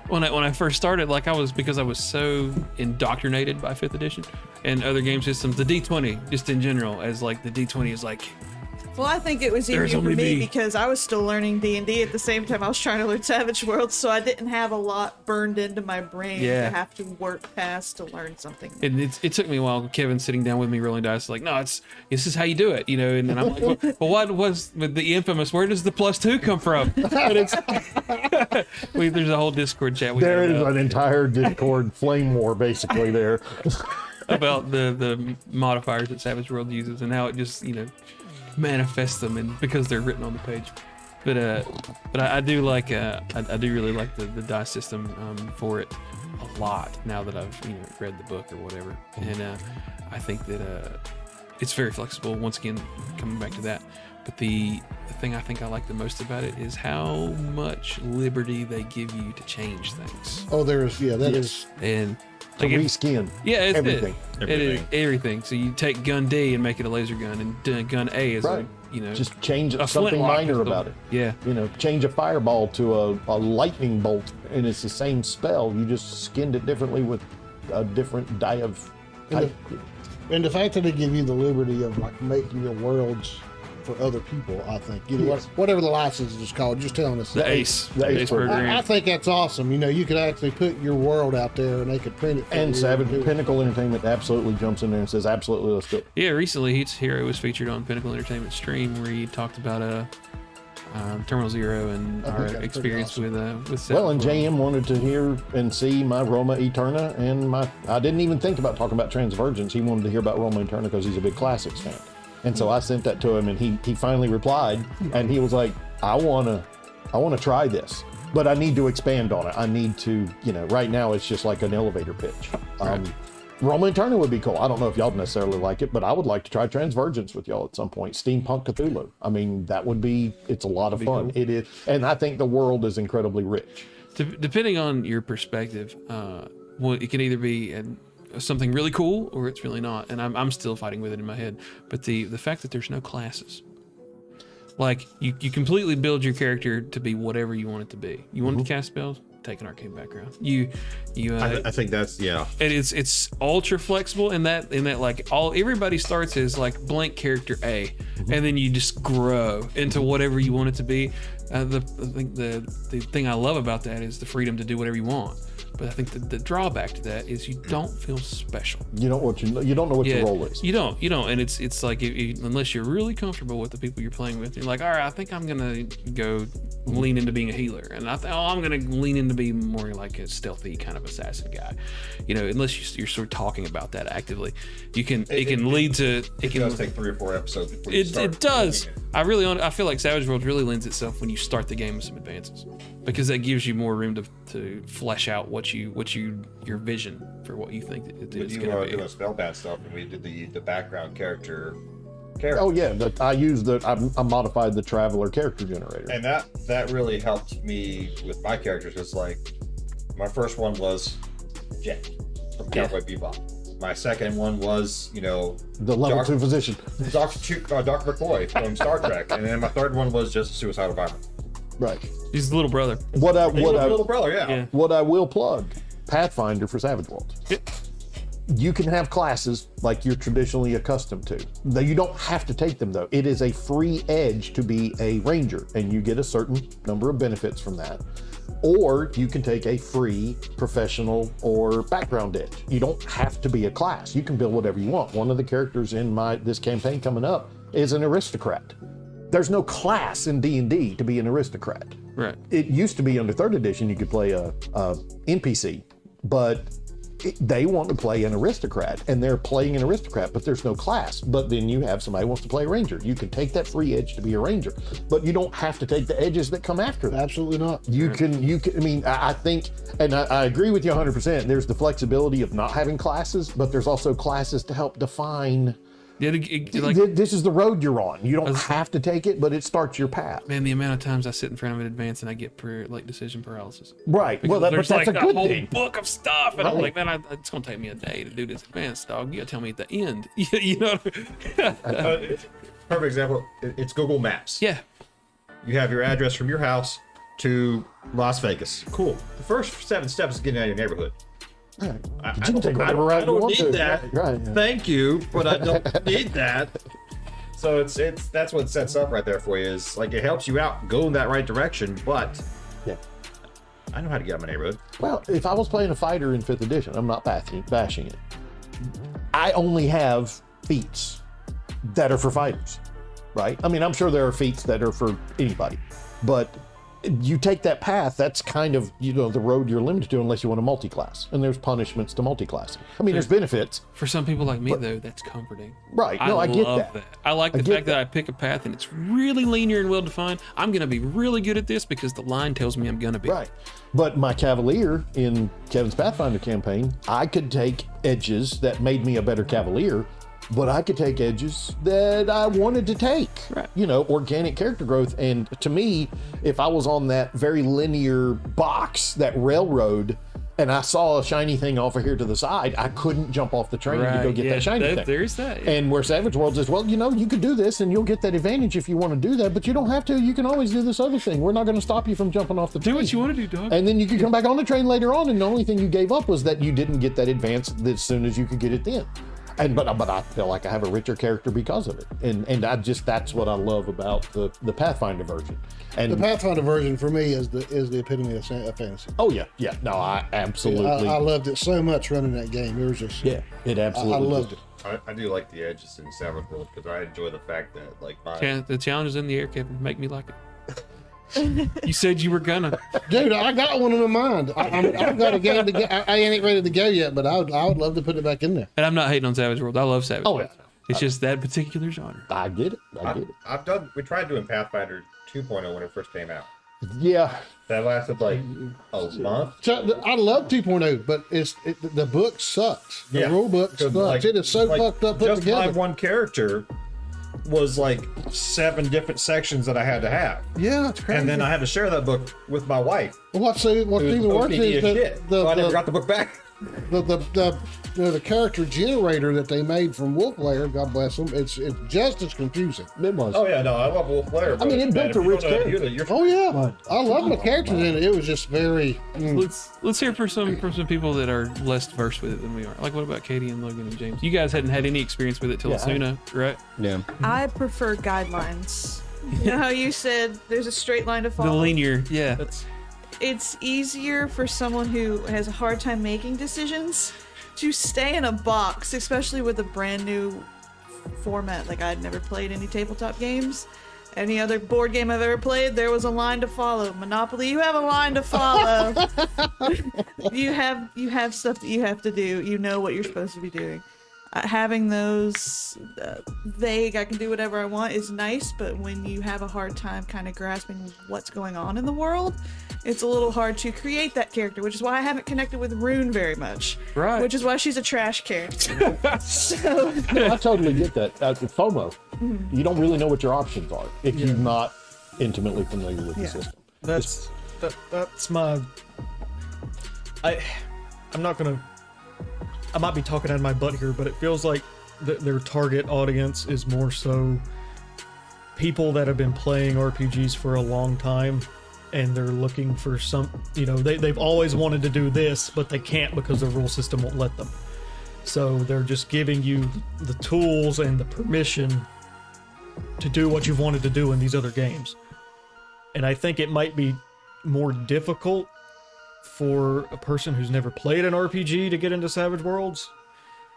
when I first started. Like because I was so indoctrinated by 5th edition and other game systems. The D20 just in general, as like the D20 is like. Well, I think it was There's easier for only me me. because I was still learning D&D at the same time I was trying to learn Savage Worlds, so I didn't have a lot burned into my brain Yeah. to have to work past to learn something. And it took me a while. Kevin sitting down with me rolling dice, like, no, this is how you do it, And then I'm like, well, what was the infamous? Where does the +2 come from? But it's there's a whole Discord chat There is an entire Discord flame war basically there. about the modifiers that Savage World uses and how it just manifests them, and because they're written on the page. But I do like I do really like the dice system for it a lot now that I've read the book or whatever, and I think that it's very flexible. Once again, coming back to that, but the thing I think I like the most about it is how much liberty they give you to change things, Oh, that is. and To like if- reskin. yeah, it's everything. It is everything. So you take gun D and make it a laser gun, and gun A is Right. just Just change a something flintlock minor is the- about it. Yeah, Change a fireball to a lightning bolt, and it's the same spell. You just skinned it differently with a different die of type. And the fact that they give you the liberty of like making your worlds for other people, I think. Whatever the license is called, just telling us. the Ace, the Ace program. I think that's awesome. You could actually put your world out there and they could print it. for And you Savage do it. Pinnacle Entertainment absolutely jumps in there and says, absolutely, let's do it. Yeah, recently Hero was featured on Pinnacle Entertainment stream where he talked about Terminal Zero and I think our that's pretty experience awesome. with Well, and Savage World. JM wanted to hear and see my Roma Eterna, and I didn't even think about talking about Transvergence. He wanted to hear about Roma Eterna because he's a big Classics fan. And so I sent that to him, and he finally replied, and he was like, I wanna try this, but I need to expand on it. I need to, right now it's just like an elevator pitch. Roma Eterna would be cool. I don't know if y'all necessarily like it, but I would like to try Transvergence with y'all at some point. Steampunk Cthulhu. I mean, it's a lot of fun. It is, and I think the world is incredibly rich. Depending on your perspective, it can either be something really cool or it's really not, and I'm still fighting with it in my head. But the fact that there's no classes, like you completely build your character to be whatever you want it to be. You want it to cast spells, take an arcane background. I think that's and it's ultra flexible in that like everybody starts as like blank character A, and then you just grow into whatever you want it to be. I think the thing I love about that is the freedom to do whatever you want. But I think the drawback to that is you don't feel special. You don't know what your role is. You don't, and it's like unless you're really comfortable with the people you're playing with, you're like, all right, I think I'm gonna go lean into being a healer, and I'm gonna lean into being more like a stealthy kind of assassin guy. Unless you're sort of talking about that actively, it can lead to it does take 3 or 4 episodes before you it start does. doing it. I feel like Savage Worlds really lends itself when you start the game with some advances, because that gives you more room to flesh out your vision for what you think it But is you going to be. doing spellbound stuff, and we did the background character. Oh yeah, I modified the Traveler character generator. And that really helped me with my characters, because like my first one was Jack from Cowboy Bebop. My second one was The level 2 physician. Dr. McCoy from Star Trek, and then my third one was just a suicidal bomber. Right. He's the little brother. Little brother, yeah. Yeah. What I will plug, Pathfinder for Savage Worlds. You can have classes like you're traditionally accustomed to. Though you don't have to take them though. It is a free edge to be a ranger, and you get a certain number of benefits from that. Or you can take a free professional or background edge. You don't have to be a class. You can build whatever you want. One of the characters in this campaign coming up is an aristocrat. There's no class in D&D to be an aristocrat. Right. It used to be under 3rd edition you could play a NPC, but they want to play an aristocrat, and they're playing an aristocrat, but there's no class. But then you have somebody who wants to play a ranger. You can take that free edge to be a ranger, but you don't have to take the edges that come after that. Absolutely not. You can, I mean, I think, and I agree with you 100%. There's the flexibility of not having classes, but there's also classes to help define. Yeah, This is the road you're on. You don't have to take it, but it starts your path. man, the amount of times I sit in front of an advance and I get decision paralysis. Right. Well, but There's that's like a good whole thing. book of stuff, and I'm Right. like, man, it's gonna take me a day to do this advance, dog. You gotta tell me at the end. You know? Perfect example. It's Google Maps. Yeah. You have your address from your house to Las Vegas. Cool. The first 7 steps is getting out of your neighborhood. You can take whatever route you don't want need to. that. Right. Yeah. Thank you, but I don't need that. So it's that's what it sets up right there for you. Is like it helps you out, go in that right direction. But Yeah. I know how to get out of my neighborhood. Well, if I was playing a fighter in 5th edition, I'm not bashing it. I only have feats that are for fighters, right? I mean, I'm sure there are feats that are for anybody, but you take that path, that's kind of, the road you're limited to unless you want to multi-class. And there's punishments to multi-classing. I mean, there's benefits. For some people like me, though, that's comforting. Right. No, I get love that. I like the get fact that I pick a path and it's really linear and well defined. I'm gonna be really good at this because the line tells me I'm gonna be. Right. But my Cavalier in Kevin's Pathfinder campaign, I could take edges that made me a better Cavalier, but I could take edges that I wanted to take. Right. Organic character growth. And to me, if I was on that very linear box, that railroad, and I saw a shiny thing off of here to the side, I couldn't jump off the train to go get that shiny thing. There's that. Yeah. And where Savage Worlds is, well, you could do this and you'll get that advantage if you want to do that, but you don't have to. You can always do this other thing. We're not going to stop you from jumping off the train. Do what you want to do, dog. And then you could come back on the train later on, and the only thing you gave up was that you didn't get that advance as soon as you could get it then. But I feel like I have a richer character because of it, and that's what I love about the Pathfinder version. And The Pathfinder version for me is the epitome of fantasy. oh yeah, no, I absolutely, I loved it so much running that game. It was just yeah, it absolutely, I loved it. I do like the edges in Savage World because I enjoy the fact that like The challenge is in the air, Kevin. Make me like it. You said you were gonna. Dude, I got one in my mind. I've got a game to go. I ain't ready to go yet, but I would love to put it back in there. And I'm not hating on Savage World. I love Savage Oh, World. yeah. It's just that particular genre. I get it. We tried doing Pathfinder 2.0 when it first came out. Yeah, That lasted like a month. So, I love 2.0, but the book sucks. The rule book sucks. It is so fucked up put just together. my one character was like 7 different sections that I had to have. Yeah, it's crazy. And then I had to share that book with my wife. What's It was even worse OCD is as shit. So I never got the book back. the character generator that they made from Wolf Lair, God bless them, it's just as confusing. it was. Oh yeah, no, I love Wolf Lair. I mean, it built a rich character. Oh yeah, I love the characters in it. It was just very. Let's hear from some people that are less versed with it than we are. Like, what about Katie and Logan and James? You guys hadn't had any experience with it till Asuna, right? Yeah. I prefer guidelines. You know how you said there's a straight line to The follow? linear, yeah. It's easier for someone who has a hard time making decisions to stay in a box, especially with a brand new format. Like, I'd never played any tabletop games. Any other board game I've ever played, there was a line to follow. Monopoly, you have a line to follow. you have stuff that you have to do. You know what you're supposed to be doing. Having those vague, I can do whatever I want is nice, but when you have a hard time kind of grasping what's going on in the world, it's a little hard to create that character, which is why I haven't connected with Rune very much. Right. Which is why she's a trash character. So, I totally get that. FOMO. You don't really know what your options are if you're not intimately familiar with the system. That's my. I'm not gonna. I might be talking out of my butt here, but it feels like their target audience is more so people that have been playing RPGs for a long time, and they're looking for some. They've always wanted to do this, but they can't because the rule system won't let them. So they're just giving you the tools and the permission to do what you've wanted to do in these other games. And I think it might be more difficult for a person who's never played an RPG to get into Savage Worlds,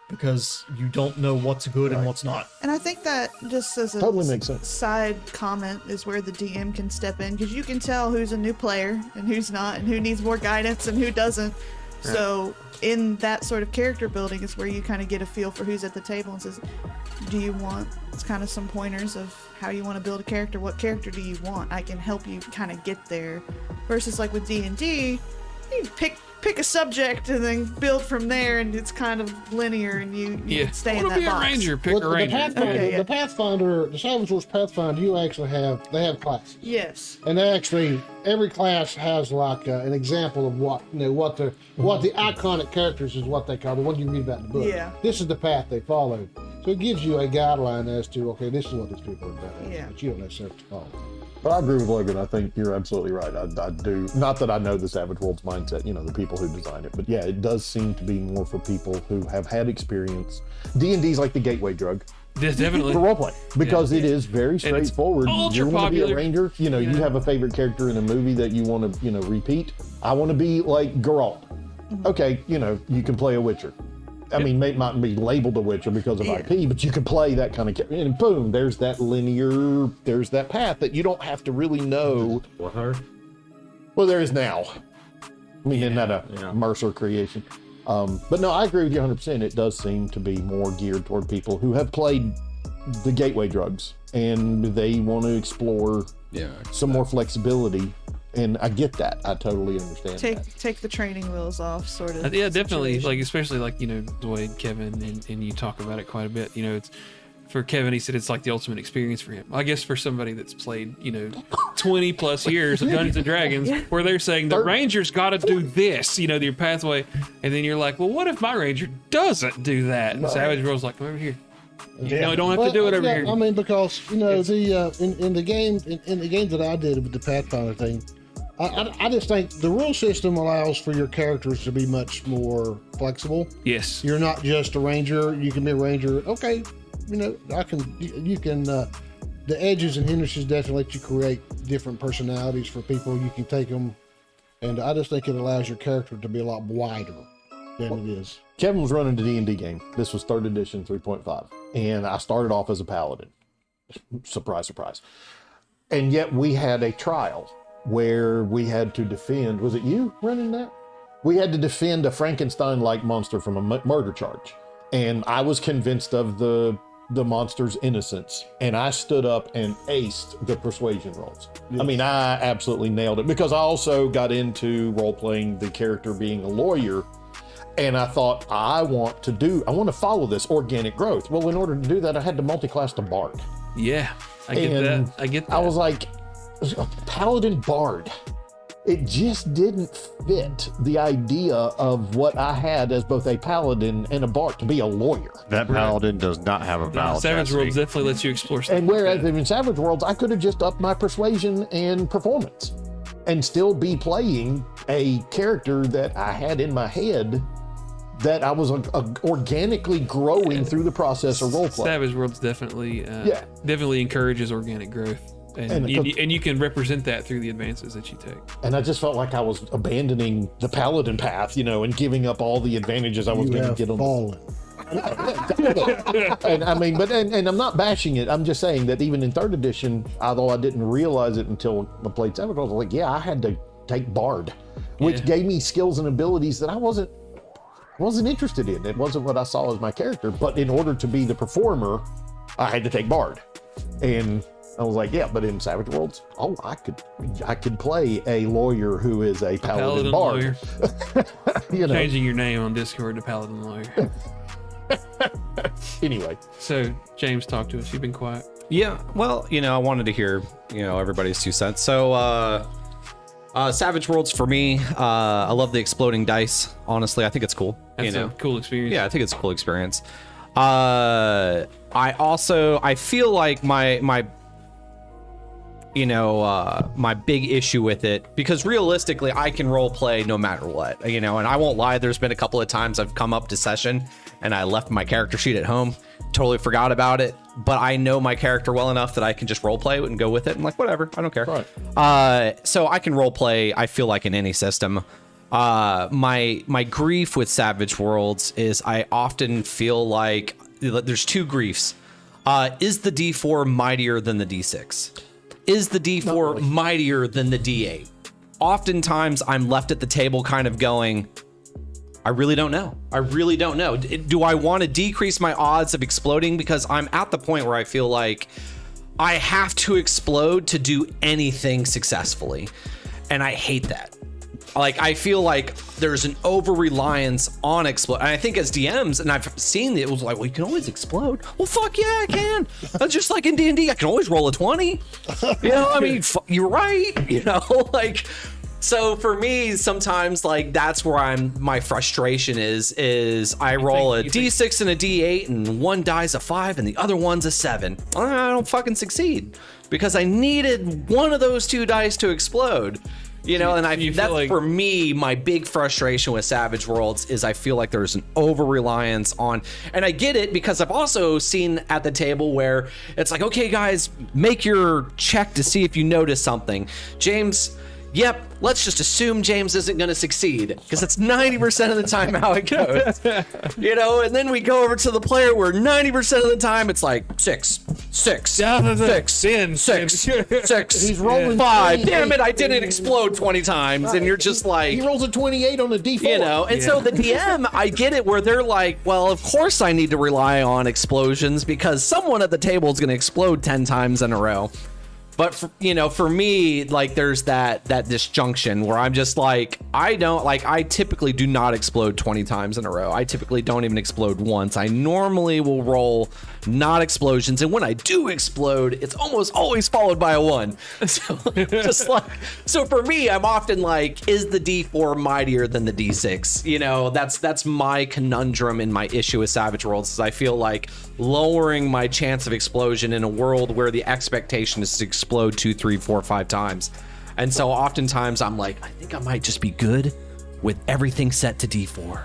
because you don't know what's good and what's not. And I think that just as a Totally makes sense. side comment is where the DM can step in, because you can tell who's a new player and who's not, and who needs more guidance and who doesn't. So in that sort of character building is where you kind of get a feel for who's at the table and says, do you want kind of some pointers of how you want to build a character? What character do you want? I can help you kind of get there. Versus like with D&D, you pick a subject and then build from there, and it's kind of linear, and you stay in I want that to be box. a ranger. Pick a ranger. The Pathfinder, the Savage Worlds Pathfinder, you actually have classes, Yes. and they actually every class has like an example of what the iconic characters is what they call the one you read about in the book. Yeah. This is the path they followed, so it gives you a guideline as to okay, this is what these people are about. Yeah. But you don't necessarily have to follow. But I agree with Logan. I think you're absolutely right. I do. Not that I know the Savage Worlds mindset, the people who design it, but yeah, it does seem to be more for people who have had experience. D&D's like the gateway drug Definitely. for roleplay because it is very straightforward. ultra You want to be a popular. ranger. You have a favorite character in a movie that you want to, repeat. I want to be like Geralt. Okay, you can play a Witcher. I mean, it might be labeled a Witcher because of IP, but you can play that kind of character. And boom, there's that linear, there's that path that you don't have to really know. What her? Well, there is now. I mean, isn't that a Mercer creation? But no, I agree with you 100%. It does seem to be more geared toward people who have played the gateway drugs and they want to explore some more flexibility. And I get that. I totally understand that. Take the training wheels off, sort of. Yeah, definitely. situation. Like, especially like, the way Kevin and you talk about it quite a bit. It's for Kevin, he said it's like the ultimate experience for him. I guess for somebody that's played, 20 plus years of Dungeons and Dragons, where they're saying the ranger's got to do this, your pathway. And then you're like, well, what if my ranger doesn't do that? And Savage World's like, come over here. No, don't have to do it over here. I mean, because in the games that I did with the Pathfinder thing, I just think the rule system allows for your characters to be much more flexible. Yes. You're not just a ranger. You can be a ranger. Okay, you can. The edges and hindrances definitely let you create different personalities for people. You can take them, and I just think it allows your character to be a lot wider than it is. Kevin was running the D&D game. This was 3rd edition 3.5. And I started off as a paladin. Surprise, surprise. And yet we had a trial where we had to defend, was it you running that? We had to defend a Frankenstein-like monster from a murder charge. And I was convinced of the monster's innocence. And I stood up and aced the persuasion rolls. Yes. I mean, I absolutely nailed it because I also got into role-playing the character being a lawyer. And I thought, I want to follow this organic growth. Well, in order to do that, I had to multi-class to Bard. Yeah, I get that. I was like, Paladin Bard. It just didn't fit the idea of what I had as both a Paladin and a Bard, to be a lawyer. That Paladin does not have a valid Savage Worlds definitely lets you explore stuff. And whereas in Savage Worlds, I could have just upped my persuasion and performance and still be playing a character that I had in my head that I was organically growing through the process of roleplay. Savage Worlds definitely encourages organic growth, and you can represent that through the advances that you take. And I just felt like I was abandoning the paladin path, and giving up all the advantages I was going to get on. Fallen. And I mean, and I'm not bashing it. I'm just saying that even in 3rd edition, although I didn't realize it until I played Savage Worlds, I was like, yeah, I had to take Bard, which gave me skills and abilities that I wasn't interested in. It wasn't what I saw as my character, but in order to be the performer, I had to take Bard. And I was like, yeah, but in Savage Worlds, I could play a lawyer who is a paladin Bard. Lawyer. Changing your name on Discord to Paladin Lawyer. Anyway. So, James, talk to us. You've been quiet. Yeah, well, I wanted to hear, everybody's 2 cents. So, Savage Worlds for me, I love the exploding dice. Honestly, I think it's cool. That's a cool experience. Yeah, I think it's a cool experience. I feel like my my big issue with it, because realistically I can role play no matter what, and I won't lie, there's been a couple of times I've come up to session and I left my character sheet at home, totally forgot about it, but I know my character well enough that I can just role play it and go with it and like, whatever, I don't care. Right. So I can role play, I feel like, in any system. My grief with Savage Worlds is I often feel like there's two griefs. Is the D4 mightier than the D6? Is the D4 mightier than the D8? Oftentimes I'm left at the table kind of going, I really don't know. I really don't know. Do I want to decrease my odds of exploding? Because I'm at the point where I feel like I have to explode to do anything successfully. And I hate that. Like, I feel like there's an over-reliance on explode. And I think as DMs, and I've seen it was like, well, you can always explode. Well, fuck yeah, I can. That's just like in D&D, I can always roll a 20. I mean, you're right. So for me, sometimes like that's where my frustration is I roll a D6 and a D8 and one die's a 5 and the other one's a 7. I don't fucking succeed because I needed one of those two dice to explode. And that's like, for me, my big frustration with Savage Worlds is I feel like there's an over-reliance on, and I get it because I've also seen at the table where it's like, okay, guys, make your check to see if you notice something. James, yep, let's just assume James isn't going to succeed because that's 90% of the time how it goes. And then we go over to the player where 90% of the time it's like 6. He's rolling 5. Damn it, I didn't explode 20 times. And you're just like, he rolls a 28 on a D4. So the DM, I get it where they're like, well, of course I need to rely on explosions because someone at the table is going to explode 10 times in a row. But for me, like there's that disjunction where I'm just like, I typically do not explode 20 times in a row. I typically don't even explode once. I normally will roll not explosions, and when I do explode, it's almost always followed by a 1. So for me, I'm often like, is the D4 mightier than the D6? That's my conundrum in my issue with Savage Worlds, is I feel like lowering my chance of explosion in a world where the expectation is to explode 2, 3, 4, 5 times. And so oftentimes I'm like, I think I might just be good with everything set to D4.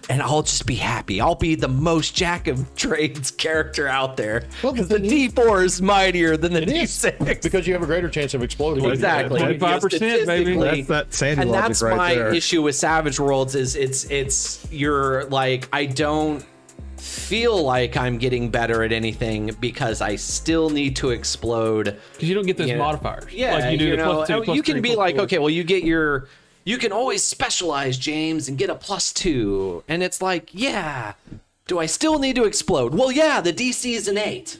And I'll just be happy. I'll be the most jack of trades character out there. Well, because the D4 is mightier than the D6. Because you have a greater chance of exploding. Exactly. 25%, baby. That's that Sandy and logic that's right my there. issue with Savage Worlds is you're like, I don't feel like I'm getting better at anything because I still need to explode. Because you don't get those modifiers. Yeah, like you do the +2, you can +3, be like, +4. okay, well, you can always specialize, James, and get a +2. And it's like, yeah, do I still need to explode? Well, yeah, the DC is an 8.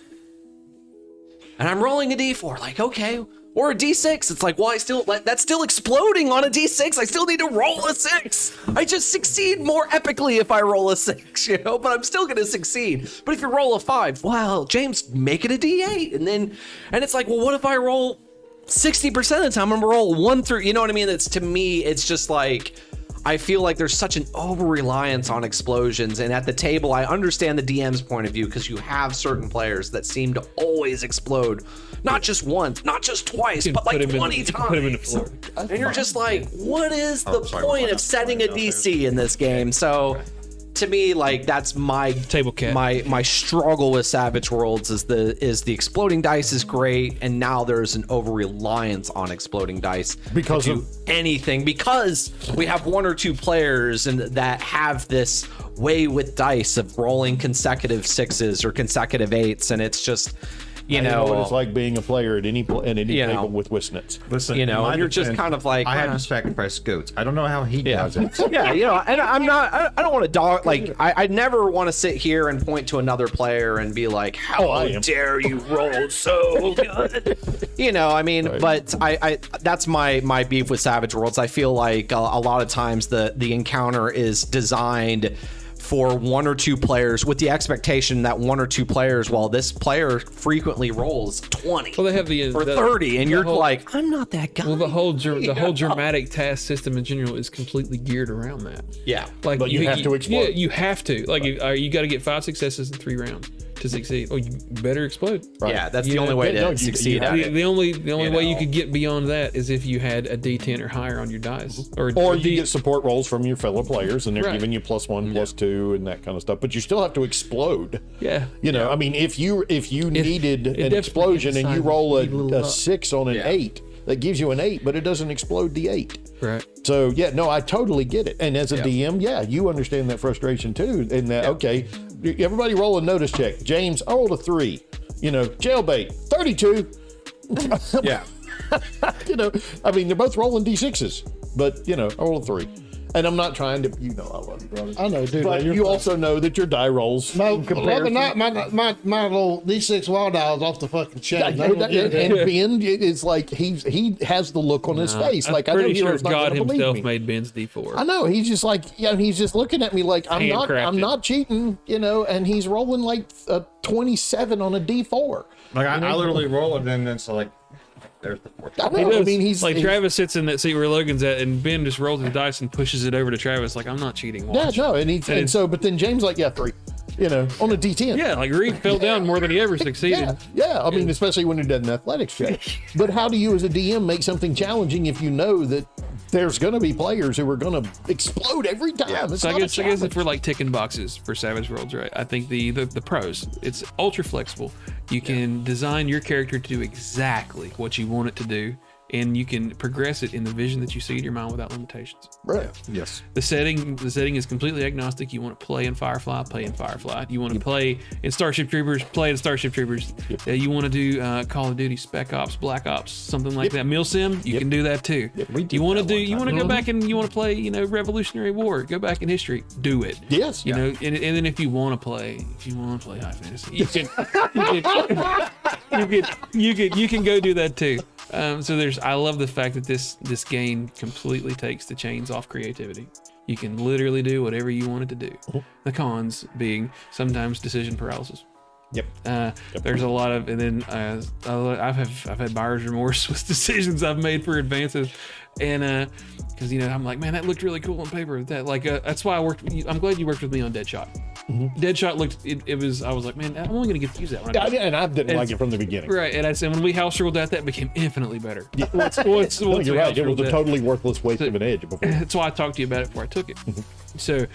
And I'm rolling a D4, like, okay. Or a D6, it's like, well, that's still exploding on a D6. I still need to roll a 6. I just succeed more epically if I roll a 6, but I'm still going to succeed. But if you roll a 5, well, James, make it a D8. And it's like, well, what if I roll 60% of the time? I'm going to roll 1 through, you know what I mean? To me, it's just like, I feel like there's such an over-reliance on explosions. And at the table, I understand the DM's point of view because you have certain players that seem to always explode. Not just once, not just twice, but like 20 times. Put him in the floor. And you're just like, what is the point of setting a DC in this game? So to me, like, that's my Table cat. my struggle with Savage Worlds is the exploding dice is great, and now there's an over-reliance on exploding dice Because to do of- anything, because we have 1 or 2 players and that have this way with dice of rolling consecutive 6s or consecutive 8s, and it's just, I know what it's like being a player at any table with Wissnets. Listen, and in my you're just defense, kind of like, I have to sacrifice goats. I don't know how he does it. yeah, and I don't want to dog, like, I never want to sit here and point to another player and be like, how dare you roll so good? I mean, but I that's my beef with Savage Worlds. I feel like a lot of times the encounter is designed for 1 or 2 players with the expectation that 1 or 2 players, while this player frequently rolls 20 Well, they have the or 30, and you're like, I'm not that guy. Well, the whole dramatic task system in general is completely geared around that. Yeah. Like, But you have to explode. Yeah, you have to. Like, you got to get 5 successes in 3 rounds. to succeed. Oh, you better explode. Yeah, that's You the know, only way no, to you- succeed you at The, it. the only way you know. could get beyond that is if you had a D10 or higher on your dice, or You get support rolls from your fellow players, and they're Right. giving you +1, +2, and that kind of stuff. But you still have to explode. yeah. You know, I mean, if you needed an definitely explosion and you emphasizes roll you little a up. 6 on an Yeah. 8, that gives you an 8, but it doesn't explode the 8. Right. So yeah, no, I totally get it. And as a Yeah. DM, yeah, you understand that frustration too. And that okay, everybody roll a notice check. James, I rolled a 3. You know, jailbait 32. Yeah. You know, I mean, they're both rolling d6s, but you know, I rolled a 3. And I'm not trying to, you know, I love you, brother. I know, dude. But you're you fine. also know that your die rolls. No, in the other comparison- night, my little D6 wild die was off the fucking chain. Yeah, and Ben is like he has the look on his face. I'm Like I know pretty sure Hero's not God gonna believe himself me. made Ben's D4. I know he's just like he's just looking at me like I'm Handcrafted. not cheating, you know, and he's rolling like a 27 on a D4. Like I literally roll it, and it's like there's the fourth. I He know. does. I mean, he's like he's- Travis sits in that seat where Logan's at, and Ben just rolls the dice and pushes it over to Travis. Like, I'm not cheating. Yeah, Watch. no, and so, but then James like 3, you know, on a D10. Yeah, like Reed fell down more than he ever succeeded. Yeah. I mean, especially when he does an athletics check. But how do you, as a DM, make something challenging if you know that there's going to be players who are going to explode every time? It's So I not a guess if challenge. we're like ticking boxes for Savage Worlds, right? I think the pros, it's ultra flexible. You can design your character to do exactly what you want it to do, and you can progress it in the vision that you see in your mind without limitations. Right. Yes. The setting is completely agnostic. You want to play in Firefly, play in Firefly. You want to play in Starship Troopers, play in Starship Troopers. You want to do Call of Duty, Spec Ops, Black Ops, something like that. Milsim, you can do that too. we did You want to that do? one You time. want to go back and you want to play? You know, Revolutionary War. Go back in history. Do it. Yes. You know, and then if you want to play high fantasy, you can go do that too. So I love the fact that this game completely takes the chains off creativity. You can literally do whatever you want it to do. The cons being sometimes decision paralysis. Yep. There's a lot of, and then I've had buyer's remorse with decisions I've made for advances, and because I'm like, man, that looked really cool on paper. That that's why I'm glad you worked with me on Deadshot. Deadshot looked I was like, man, I'm only gonna get to use that one. And I didn't like it from the beginning. Right, and I said when we house ruled that became infinitely better. Once No, we you're right. house It was ruled a that. totally worthless waste of an edge before. That's why I talked to you about it before I took it. So,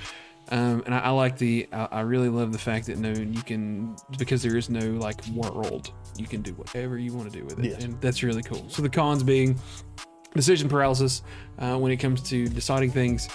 and I like I really love the fact that you can, because there is no like world, you can do whatever you want to do with it, Yes. and that's really cool. So the cons being decision paralysis when it comes to deciding things.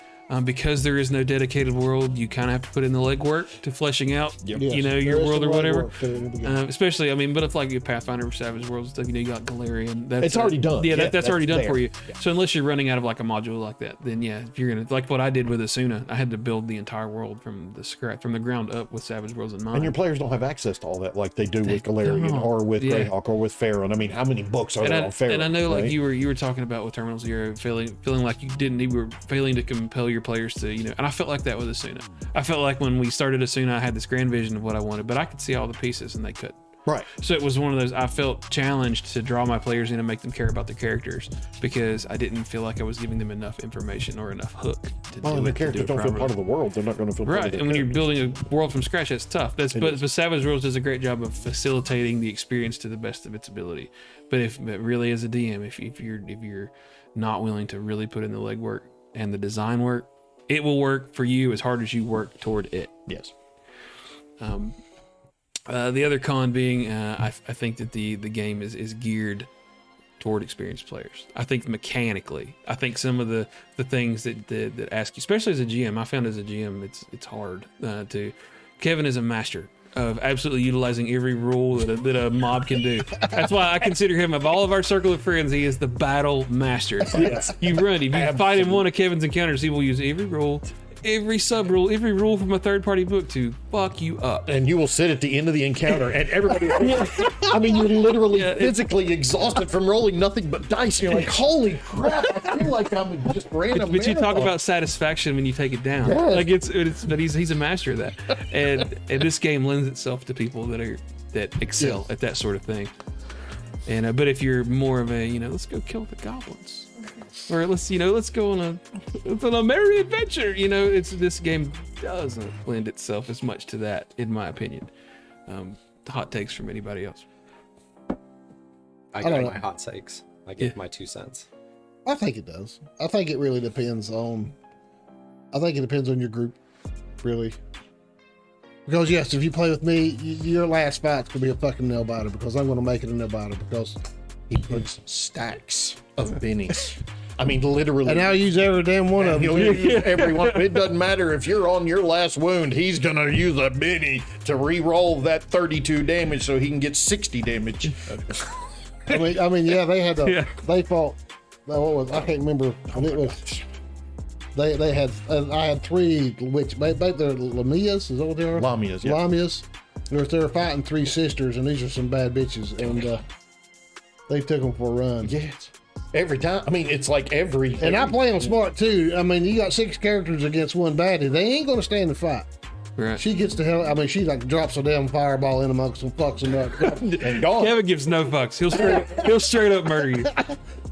Because there is no dedicated world, you kind of have to put in the legwork to fleshing out, Yep. Yes, your there is world some or whatever. legwork to it in the beginning. Especially, but if like your Pathfinder or Savage Worlds stuff, you got Galarian. That's It's already done. Yeah, Yeah, that's already that's done there. for you. Yeah. So unless you're running out of like a module like that, then yeah, if you're gonna like what I did with Asuna, I had to build the entire world from the ground up with Savage Worlds in mind. And your players don't have access to all that like they do with Galarian don't. or with Yeah. Greyhawk or with Farron. I mean, how many books are and there on Farron? I know like right? you were talking about with Terminal Zero feeling like you were failing to compel your players to and I felt like that with Asuna. I felt like when we started Asuna, I had this grand vision of what I wanted, but I could see all the pieces and they couldn't. Right. So it was one of those, I felt challenged to draw my players in and make them care about the characters because I didn't feel like I was giving them enough information or enough hook to Well, do and the it, to characters do it don't feel properly. part of the world. They're not going to feel part of Right, the and when you're characters. building a world from scratch, that's tough. But is. Savage Worlds does a great job of facilitating the experience to the best of its ability. But really as a DM, if you're not willing to really put in the legwork and the design work, it will work for you as hard as you work toward it. Yes. The other con being, I think that the game is geared toward experienced players. I think mechanically, I think some of the things that ask you, especially as a GM, I found as a GM, it's hard to. Kevin is a master of absolutely utilizing every rule that a mob can do. That's why I consider him, of all of our circle of friends, he is the battle master. Yes. You run, if you fight in one of Kevin's encounters, he will use every rule, every sub rule, every rule from a third party book to fuck you up. And you will sit at the end of the encounter, and everybody. I mean, you're literally physically exhausted from rolling nothing but dice. You're like, holy crap! I feel like I'm just random. But you talk marathon. about satisfaction when you take it down. Yes. Like but he's a master of that, and this game lends itself to people that excel at that sort of thing. And but if you're more of a let's go kill the goblins, or let's go on a merry adventure. This game doesn't lend itself as much to that, in my opinion. hot takes from anybody else. I don't got know. my hot takes. I give my 2 cents. I think it does. I think it really depends on. I think it depends on your group, really. Because yes, if you play with me, your last fight's gonna be a fucking nail biter because I'm gonna make it a nail biter because. He puts stacks of bennies. I mean, literally. And I'll use every damn one of them. He'll use every one. It doesn't matter if you're on your last wound. He's gonna use a Benny to re-roll that 32 damage so he can get 60 damage. I mean, yeah, they had they fought. What was I can't remember. And it was they had. I had 3 which they're Lamias. Is that what they are? Lamias, yeah. Lamias. They were fighting 3 sisters, and these are some bad bitches, and they took them for a run. Yes. Every time. I mean, it's like every. And I play them smart too. I mean, you got 6 characters against 1 baddie. They ain't gonna stand the fight. Right. She gets the hell. I mean, she like drops a damn fireball in amongst them, fucks them up. and gone. Kevin gives no fucks. He'll straight up murder you.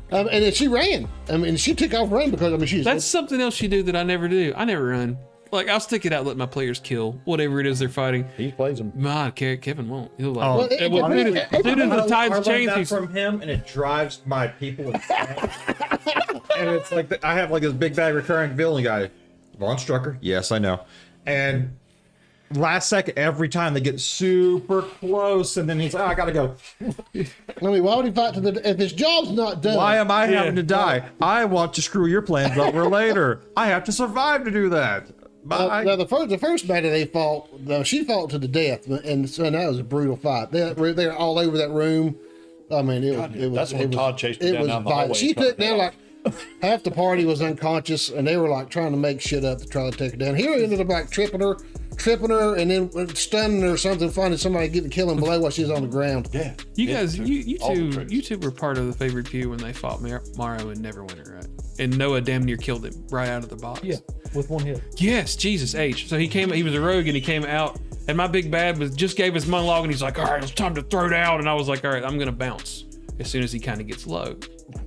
And then she ran. I mean, she took off running because I mean, she's. That's something else you do that I never do. I never run. Like, I'll stick it out, let my players kill whatever it is they're fighting. He plays them. My Kevin won't. He'll like. Oh, As soon as the tides change, he's from him, and it drives my people insane. And it's like I have like this big bad recurring villain guy, Von Strucker. Yes, I know. And last second, every time they get super close, and then he's like, oh, I gotta go. I mean, why would he fight to the? If his job's not done, Why am I having to die? I want to screw your plans over later. I have to survive to do that. Bye. Now the first baddie they fought, she fought to the death, and so that was a brutal fight. They're all over that room. I mean, it was. That's when Todd chased me it down was the violent. hallway. She took down like half the party was unconscious, and they were like trying to make shit up to try to take her down. He ended up like tripping her, and then stunning her or something, finding somebody getting killing below while she's on the ground. Yeah. You guys, you all the two, tricks. you two were part of the favorite few when they fought Morrow and Neverwinter, right? And Noah damn near killed him right out of the box. Yeah, with 1 hit. Yes, Jesus H. So he was a rogue and he came out, and my big bad just gave his monologue, and he's like, all right, it's time to throw down. And I was like, all right, I'm gonna bounce as soon as he kind of gets low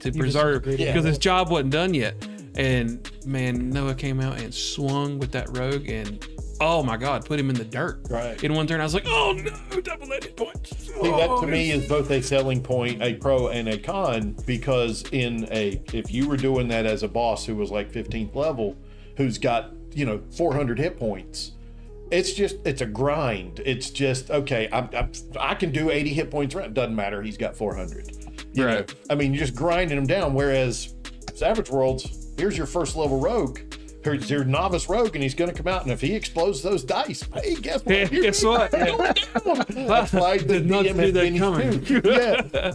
to preserve, because his job wasn't done yet. And man, Noah came out and swung with that rogue, and oh my God, put him in the dirt. Right. In one turn, I was like, oh no, double edged points. See, that to me is both a selling point, a pro and a con, because if you were doing that as a boss who was like 15th level, who's got 400 hit points, it's a grind. It's just okay. I can do 80 hit points. Doesn't matter. He's got 400. You know? I mean, you're just grinding him down. Whereas Savage Worlds, here's your first level rogue. Here's your novice rogue, and he's going to come out, and if he explodes those dice, hey, guess what? Hey, guess what? That's why the Did not DM see has that been coming. too. Yeah.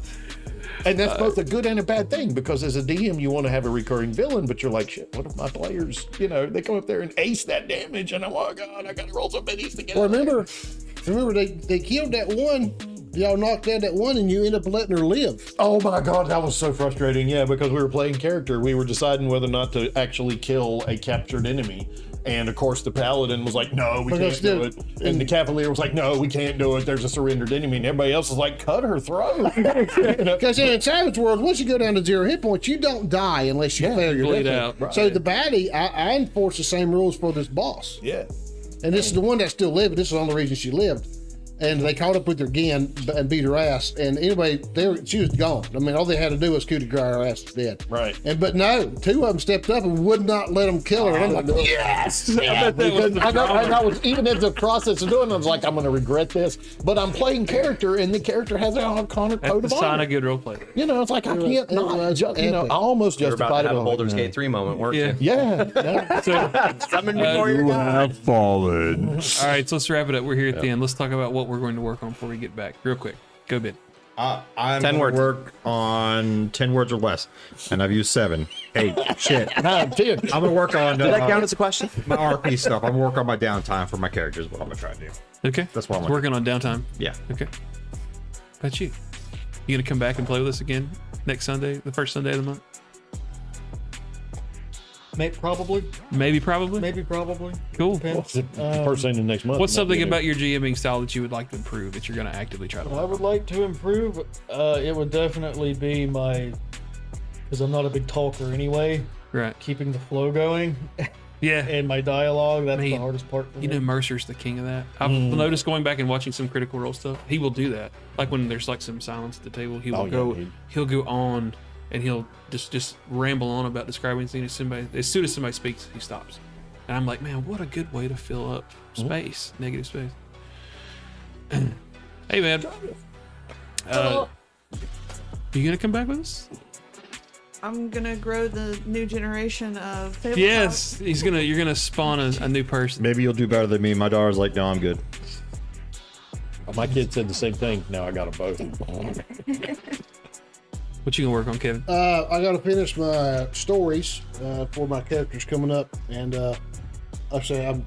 And that's both a good and a bad thing, because as a DM, you want to have a recurring villain, but you're like, shit, what if my players, they come up there and ace that damage, and oh God, I got to roll some bennies to get Well, out of there. remember they killed that one. Y'all knocked down that one, and you end up letting her live. Oh my God, that was so frustrating. Yeah, because we were playing character. We were deciding whether or not to actually kill a captured enemy. And of course, the paladin was like, no, we Because can't do it. And the cavalier was like, no, we can't do it. There's a surrendered enemy. And everybody else was like, cut her throat. Because in Savage World, once you go down to 0 hit points, you don't die unless you fail your bleed death. out. So the baddie, I enforce the same rules for this boss. Yeah. And this is the one that's still living. This is the only reason she lived. And they caught up with her again and beat her ass. And anyway, she was gone. I mean, all they had to do was coup de grace, her ass was dead. Right. But no, 2 of them stepped up and would not let them kill her. And I'm like, yes! Yeah, because I was, even as the process of doing it, I was like, I'm going to regret this. But I'm playing character, and the character has an iconic That's code the of sign honor. of good role play. It's like, I can't not, was I almost You're about justified to it. have a I'm like, Baldur's no. Gate 3 moment, weren't Yeah. you? Yeah. So, Summon before you die. fallen. all right, so let's wrap it up. We're here at the end. Let's talk about what we're going to work on before we get back. Real quick. Go, Ben. I'm 10 gonna words. work on 10 words or less, and I've used 7, 8. Shit. 9, 10. I'm gonna work on Did that count as a question? my RP stuff. I'm gonna work on my downtime for my characters. Is what I'm gonna try to do. Okay. That's what I'm working on downtime. Yeah. Okay. How about you? You gonna come back and play with us again next Sunday, the first Sunday of the month? Probably. Maybe, probably. Maybe, probably. Cool. Depends. First thing the next month. What's something about your GMing style that you would like to improve that you're going to actively try to What I work would like to improve, it would definitely be because I'm not a big talker anyway, on? Right. keeping the flow going. Yeah. and my dialogue. That's the Man, hardest part for You me. know, Mercer's the king of that. I've noticed going back and watching some Critical Role stuff, he will do that. Like when there's like some silence at the table, he will Oh, yeah, go. he- He'll go on and he'll just ramble on about describing things. Somebody, as soon as somebody speaks, he stops. And I'm like, man, what a good way to fill up space, negative space. Hey, man. You gonna come back with us? I'm gonna grow the new generation of tabletop. Yes, You're gonna spawn a new person. Maybe you'll do better than me. My daughter's like, no, I'm good. My kid said the same thing. Now I got them both. What you gonna work on, Kevin? I got to finish my stories for my characters coming up, and like I say,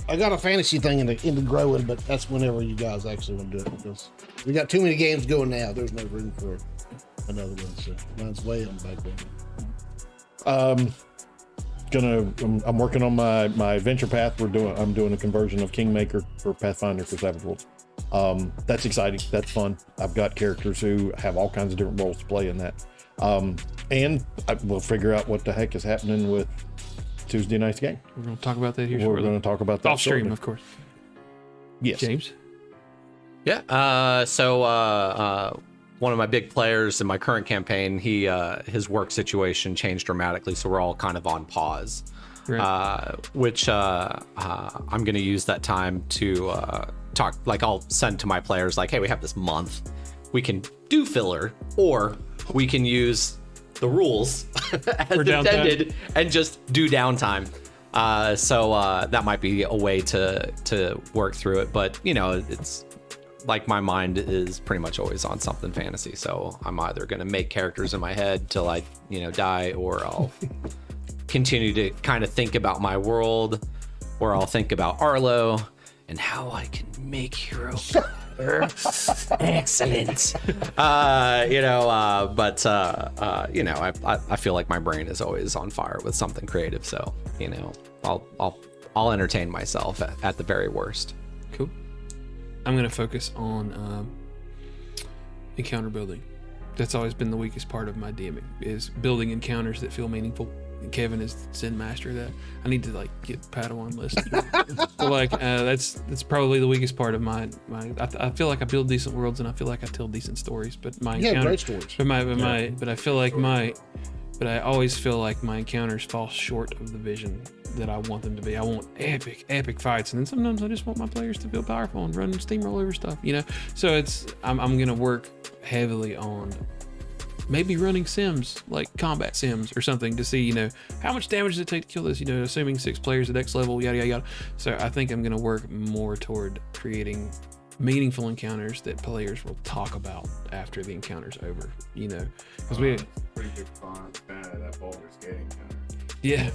I got a fantasy thing into growing, but that's whenever you guys actually want to do it, because we got too many games going now. There's no room for another one, so mine's way on the back burner. I'm working on my adventure path. I'm doing a conversion of Kingmaker for Pathfinder for Savage Worlds. That's exciting. That's fun. I've got characters who have all kinds of different roles to play in that. And we'll figure out what the heck is happening with Tuesday night's game. We're gonna talk about that here We're shortly. going to talk about that Off stream, shortly. of course. Yes. James. Yeah. So one of my big players in my current campaign, his work situation changed dramatically, so we're all kind of on pause. Right. Which I'm going to use that time to talk. Like, I'll send to my players like, hey, we have this month. We can do filler, or we can use the rules as downtime. intended and just do downtime. So that might be a way to work through it. But, you know, it's like my mind is pretty much always on something fantasy. So I'm either going to make characters in my head till I, die, or I'll continue to kind of think about my world, or I'll think about Arlo and how I can make heroes. Excellent. I feel like my brain is always on fire with something creative. So, I'll entertain myself at the very worst. Cool. I'm gonna focus on encounter building. That's always been the weakest part of my DMing, is building encounters that feel meaningful. And Kevin is the Zen master of that. I need to get Padawan list. But that's probably the weakest part of my. I feel like I build decent worlds and I feel like I tell decent stories, but my Yeah, encounter, great stories. But I always feel like my encounters fall short of the vision that I want them to be. I want epic fights, and then sometimes I just want my players to feel powerful and run steamroll over stuff, So I'm gonna work heavily on maybe running sims, like combat sims or something, to see, how much damage does it take to kill this, assuming 6 players at X level, yada, yada, yada. So I think I'm going to work more toward creating meaningful encounters that players will talk about after the encounter's over, because Pretty good fan of that Baldur's Gate encounter. yeah,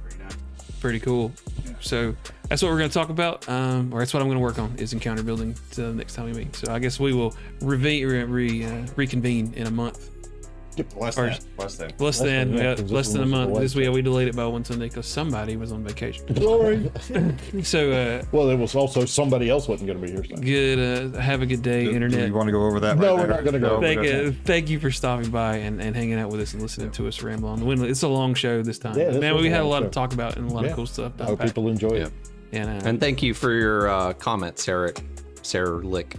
Pretty nice. pretty cool. So that's what we're going to talk about, or that's what I'm going to work on, is encounter building till the next time we meet. So I guess we will reconvene in a month. Less Or- than. Less than. Less than yeah, yeah, 'cause less this than a one was month. delayed, This week so- we delayed it by one Sunday because somebody was on vacation. Sorry. So Well, it was also somebody else wasn't going to be here. So. good. Have a good day, Do internet. you want to go over that? No, right we're there? not gonna go over Thank you for stopping by and hanging out with us and listening to us ramble on the wind. It's a long show this time. Yeah, this Man, was we a had a long lot show. to talk about and a lot of cool stuff. I hope people enjoy it. And thank you for your comment, Sarah Lick,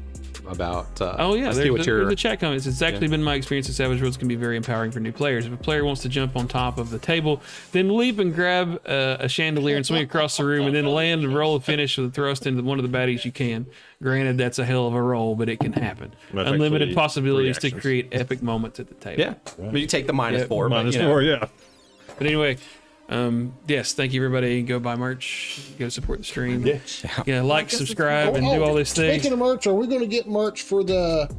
about. Oh yeah, let's see there's what your the chat comments. It's actually been my experience that Savage Worlds can be very empowering for new players. If a player wants to jump on top of the table, then leap and grab a chandelier and swing across the room, and then land and roll a finish with a thrust into one of the baddies you can. Granted, that's a hell of a roll, but it can happen. That's Unlimited actually possibilities to 3 actions. create epic moments at the table. yeah, but you take the minus Yeah, 4. Minus but, you know. 4, yeah. But anyway, yes, thank you everybody. Go buy merch. Go support the stream. Yeah, like, subscribe, and do all these things. Speaking of merch, are we going to get merch for the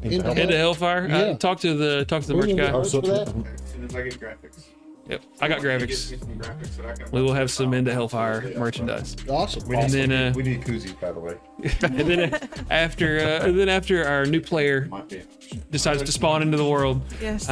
Into Into Hellfire. Yeah. Talk to the We're merch gonna get guy. merch for that? As soon as I get graphics. Yep, I got Get graphics. me some graphics that I can We will have some Into Hellfire merchandise. Awesome. And then, We need koozies, by the way. and then after our new player might be an option. decides to spawn into the world, Yes.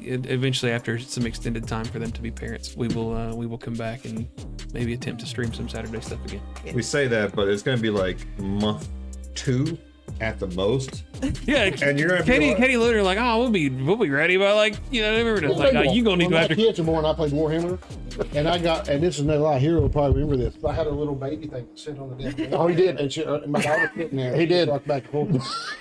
eventually after some extended time for them to be parents, we will come back and maybe attempt to stream some Saturday stuff again. We say that, but it's going to be like month 2 at the most. Yeah, And you're gonna be Katie, like- Katie Lunar, like, oh, we'll be ready by like, you know, remember this. Like, oh, you gonna need to When go my after. kids were born, I played Warhammer, and this is no lie. Hero will probably remember this. I had a little baby thing that sit on the desk. Oh, he did. And my daughter sitting there. He did. Rocked back and forth.